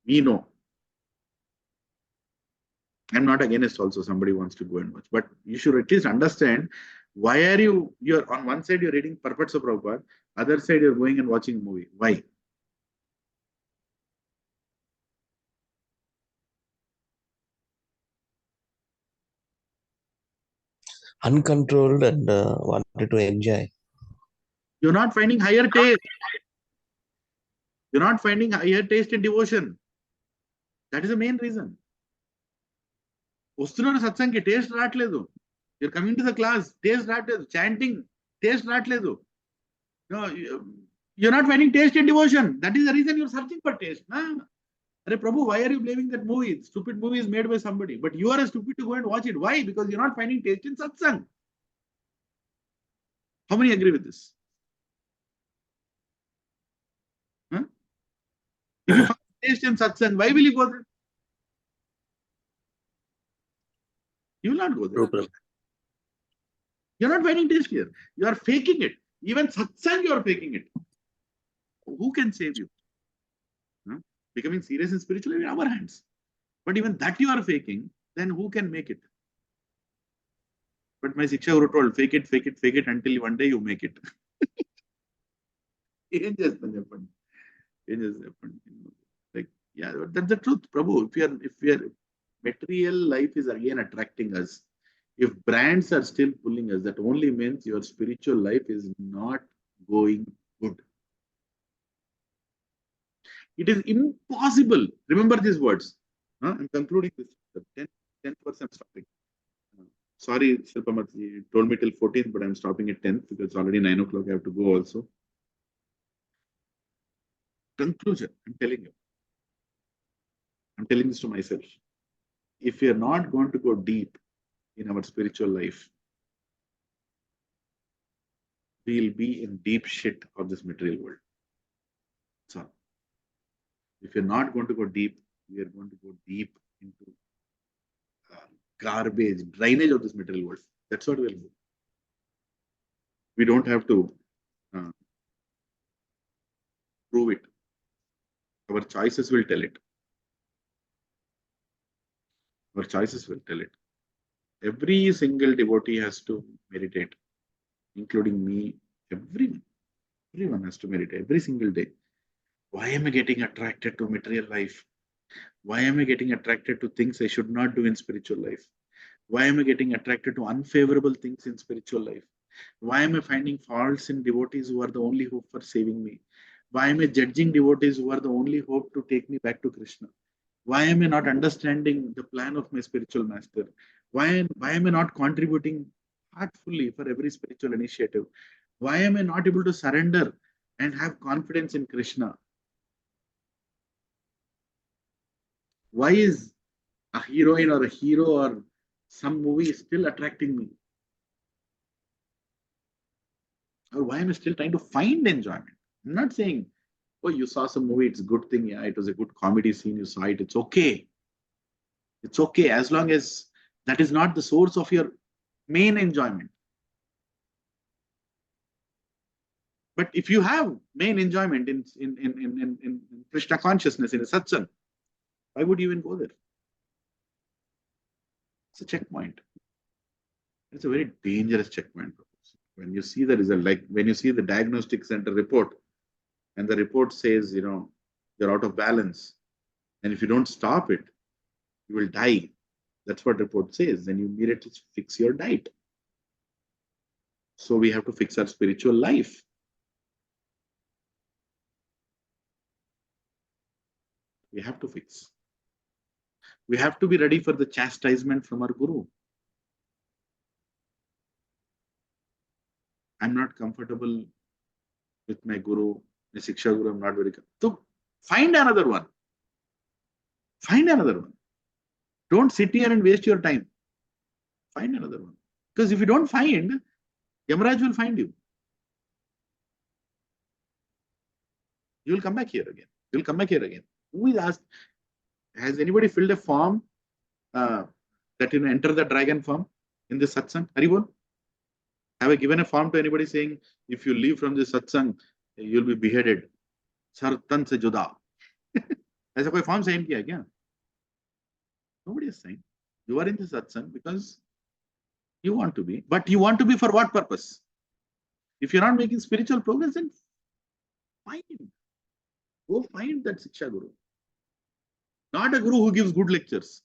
We know. I'm not against also somebody wants to go and watch, but you should at least understand why are you're on one side you're reading purports of Prabhupada, other side you're going and watching a movie. Why? Uncontrolled and wanted to enjoy. You're not finding higher taste. You're not finding higher taste in devotion. That is the main reason. వస్తున్నారు సత్సంగి taste రావట్లేదు. You're coming to the class, taste రావట్లేదు. Chanting, taste రావట్లేదు. No, you're not finding taste in devotion. That is the reason you're searching for taste. Arey Prabhu, why are you blaming that movie? Stupid movie is made by somebody, but you are a stupid to go and watch it. Why? Because you're not finding taste in satsang. How many agree with this? If you find taste in satsang, why will you go there? You will not go there. You're not finding taste here. You are faking it. Even satsang, you are faking it. Who can save you? Becoming serious and spiritual in our hands. But even that you are faking, then who can make it? But my Shiksha Guru told, fake it, fake it, fake it until one day you make it. It just happened. It just happened. Like, yeah, that's the truth, Prabhu. If material life is again attracting us, if brands are still pulling us, that only means your spiritual life is not going good. It is impossible. Remember these words. I'm concluding this. The 10th verse I'm stopping. Sorry, Shilpamat, you told me till 14th, but I'm stopping at 10th because it's already 9 o'clock. I have to go also. Conclusion, I'm telling you. I'm telling this to myself. If we are not going to go deep in our spiritual life, we'll be in deep shit of this material world. So, if you're not going to go deep, we are going to go deep into garbage, drainage of this material world. That's what we'll do. We don't have to prove it. Our choices will tell it. Our choices will tell it. Every single devotee has to meditate, including me. Everyone has to meditate every single day. Why am I getting attracted to material life? Why am I getting attracted to things I should not do in spiritual life? Why am I getting attracted to unfavorable things in spiritual life? Why am I finding faults in devotees who are the only hope for saving me? Why am I judging devotees who are the only hope to take me back to Krishna? Why am I not understanding the plan of my spiritual master? Why am I not contributing heartfully for every spiritual initiative? Why am I not able to surrender and have confidence in Krishna? Why is a heroine or a hero or some movie still attracting me? Or why am I still trying to find enjoyment? I'm not saying, oh, you saw some movie, it's a good thing. Yeah, it was a good comedy scene, you saw it, it's okay. It's okay as long as that is not the source of your main enjoyment. But if you have main enjoyment in Krishna consciousness, in a satsang, why would you even go there? It's a checkpoint. It's a very dangerous checkpoint. When you see the result, like when you see the diagnostic center report, and the report says, you're out of balance, and if you don't stop it, you will die. That's what report says. Then you immediately fix your diet. So we have to fix our spiritual life. We have to fix. We have to be ready for the chastisement from our Guru. I'm not comfortable with my Guru, my Shiksha Guru, I'm not very comfortable. So find another one. Find another one. Don't sit here and waste your time. Find another one. Because if you don't find, Yamaraj will find you. You will come back here again. You will come back here again. Who is asked? Has anybody filled a form that enter the dragon form in this satsang? Haribol? Have I given a form to anybody saying, if you leave from this satsang, you'll be beheaded? Sartan se juda. ऐसा कोई form sign किया क्या? Nobody has signed. You are in the satsang because you want to be. But you want to be for what purpose? If you're not making spiritual progress, then find. Go find that Shiksha Guru. Not a Guru who gives good lectures.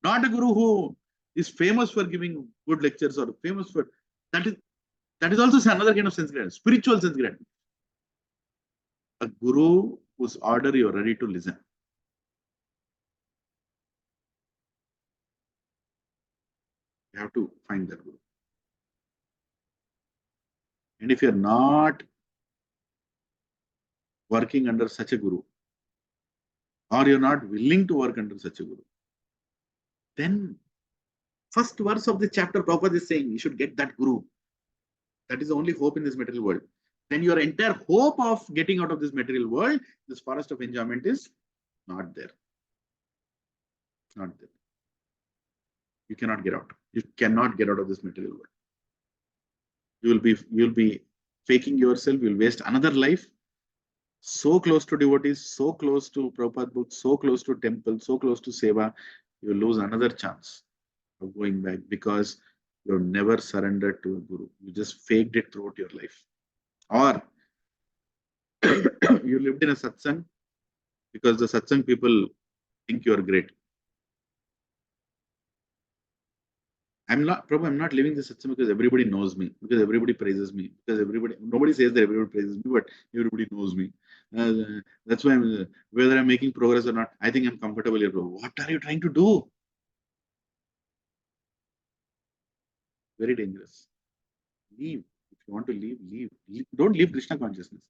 Not a Guru who is famous for giving good lectures or famous for... That is also another kind of sense granted. Spiritual sense granted. A Guru whose order you are ready to listen. You have to find that Guru. And if you're not working under such a Guru, or you're not willing to work under such a Guru, then first verse of the chapter, Prabhupada is saying you should get that Guru. That is the only hope in this material world. Then your entire hope of getting out of this material world, this forest of enjoyment, is not there. Not there. You cannot get out. You cannot get out of this material world. You'll be faking yourself. You'll waste another life. So close to devotees, so close to Prabhupada books, so close to temple, so close to seva. You lose another chance of going back because You have never surrendered to a guru. You just faked it throughout your life. Or you lived in a satsang because the satsang people think you are great. I'm not living this satsang because everybody knows me, because everybody praises me, because nobody says that everybody praises me, but everybody knows me. That's why whether I'm making progress or not, I think I'm comfortable here. What are you trying to do? Very dangerous. Leave. If you want to leave, leave. Don't leave Krishna consciousness.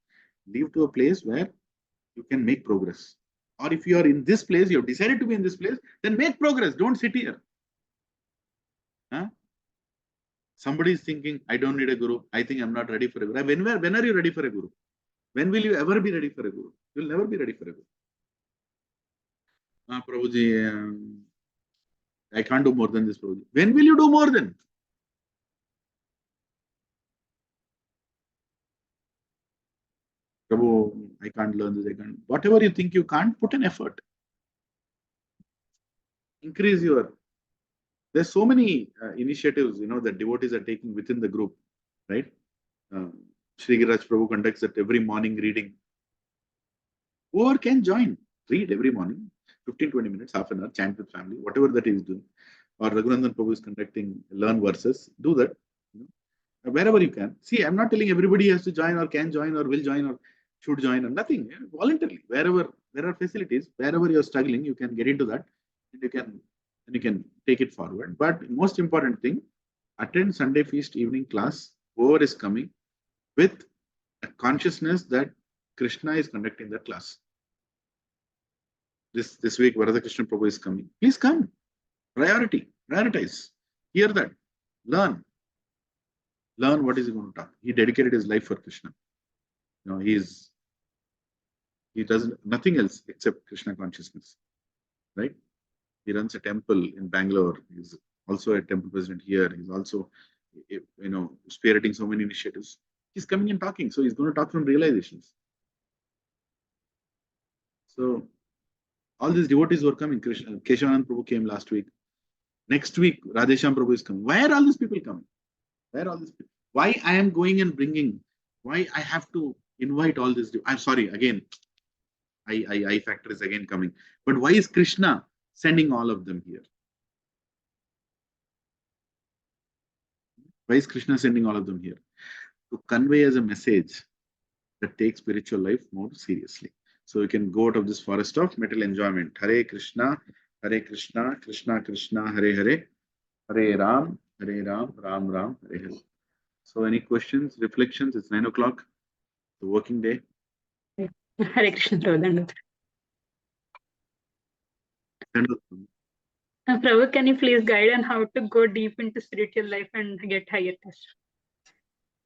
Leave to a place where you can make progress. Or if you are in this place, you have decided to be in this place, then make progress. Don't sit here. Huh? Somebody is thinking, I don't need a guru. I think I'm not ready for a guru. When are you ready for a guru? When will you ever be ready for a guru? You'll never be ready for a guru. Prabhuji, I can't do more than this, Prabhuji. When will you do more than? Prabhu, I can't learn this. I can't. Whatever you think you can't, put an effort. Increase your. There's so many initiatives, that devotees are taking within the group, right? Sri Giraj Prabhu conducts that every morning reading. Whoever can join, read every morning, 15-20 minutes, half an hour, chant with family, whatever that he is doing. Or Raghunandan Prabhu is conducting learn verses, do that. Wherever you can. See, I'm not telling everybody has to join or can join or will join or should join or nothing. Voluntarily, wherever there are facilities, wherever you're struggling, you can get into that and you can take it forward. But most important thing, attend Sunday feast evening class, whoever is coming, with a consciousness that Krishna is conducting that class. This week, Varada Krishna Prabhu is coming. Please come. Prioritize. Hear that. Learn what is he going to talk. He dedicated his life for Krishna. He does nothing else except Krishna consciousness, right? He runs a temple in Bangalore. He's also a temple president here. He's also, spearheading so many initiatives. He's coming and talking, so he's going to talk from realizations. So all these devotees who are coming, Keshavanand Prabhu came last week. Next week, Radhesham Prabhu is coming. Why are all these people coming? Where are all these people? Why I am going and bringing? Why I have to invite all these? I'm sorry, again, I factor is again coming. But why is Krishna sending all of them here? Why is Krishna sending all of them here? To convey as a message that takes spiritual life more seriously. So you can go out of this forest of material enjoyment. Hare Krishna, Krishna Krishna, Hare Hare, Hare Ram, Ram Ram, Hare Hare. So any questions, reflections? It's 9 o'clock, the working day. Hare Krishna, Prabhu. Prabhu, can you please guide on how to go deep into spiritual life and get higher taste?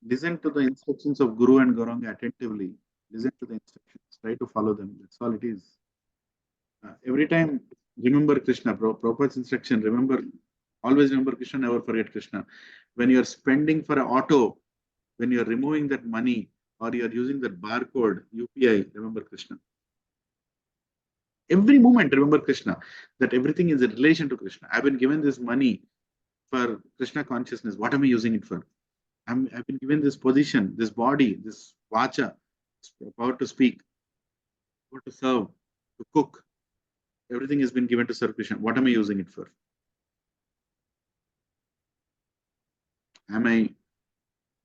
Listen to the instructions of Guru and Gauranga attentively. Listen to the instructions. Try to follow them. That's all it is. Every time, remember Krishna. Prabhupada's instruction, always remember Krishna, never forget Krishna. When you're spending for an auto, when you're removing that money, or you're using that barcode, UPI, remember Krishna. Every moment, remember Krishna, that everything is in relation to Krishna. I've been given this money for Krishna consciousness. What am I using it for? I've been given this position, this body, this vacha, power to speak, power to serve, to cook. Everything has been given to serve Krishna. What am I using it for? Am I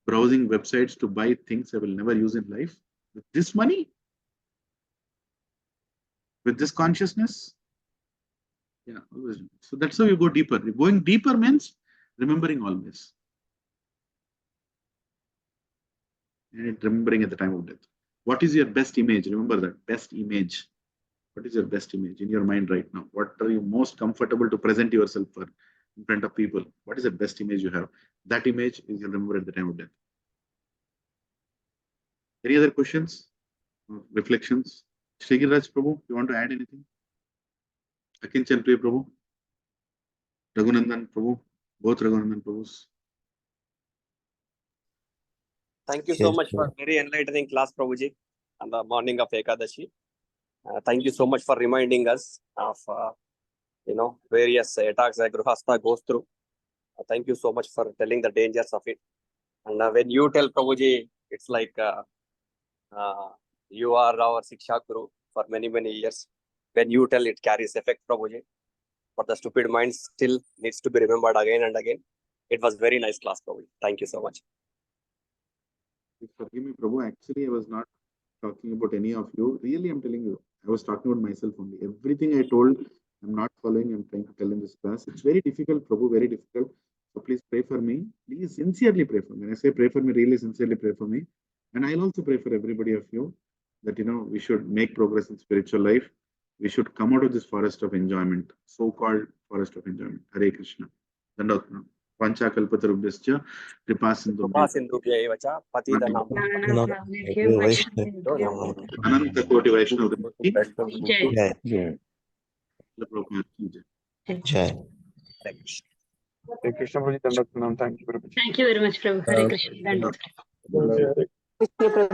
browsing websites to buy things I will never use in life? With this money? With this consciousness? Yeah, always. So that's how you go deeper. Going deeper means remembering always. And remembering at the time of death. What is your best image? Remember that. Best image. What is your best image in your mind right now? What are you most comfortable to present yourself for in front of people? What is the best image you have? That image is you'll remember at the time of death. Any other questions? Reflections? Sri Giraj Prabhu, you want to add anything? Akinchan Priya Prabhu? Raghunandan Prabhu? Both Raghunandan Prabhus? Thank you so much for very enlightening class, Prabhuji, on the morning of Ekadashi. Thank you so much for reminding us of, various attacks that Grihastha goes through. Thank you so much for telling the dangers of it. And when you tell Prabhuji, it's like you are our Siksha Guru for many, many years. When you tell, it carries effect, Prabhuji. But the stupid mind still needs to be remembered again and again. It was very nice class, Prabhuji. Thank you so much. Forgive me, Prabhu. Actually, I was not talking about any of you. Really, I'm telling you, I was talking about myself only. Everything I told, I'm not following. I'm trying to tell in this class. It's very difficult, Prabhu, very difficult. So please pray for me. Please sincerely pray for me. When I say pray for me, really sincerely pray for me. And I'll also pray for everybody of you that, we should make progress in spiritual life. We should come out of this forest of enjoyment, so-called forest of enjoyment. Hare Krishna. Dandavat. Panchakalpatarubhyascha Kripasindhubhya eva cha patitanam Ananta Koti Vaishnava Jai. Jai. Jai. Hare Krishna Prabhuji, Dandavat Pranam. Thank you very much. Thank you very much, Prabhu. Hare Krishna. Dandavat. Krishna Prabhu.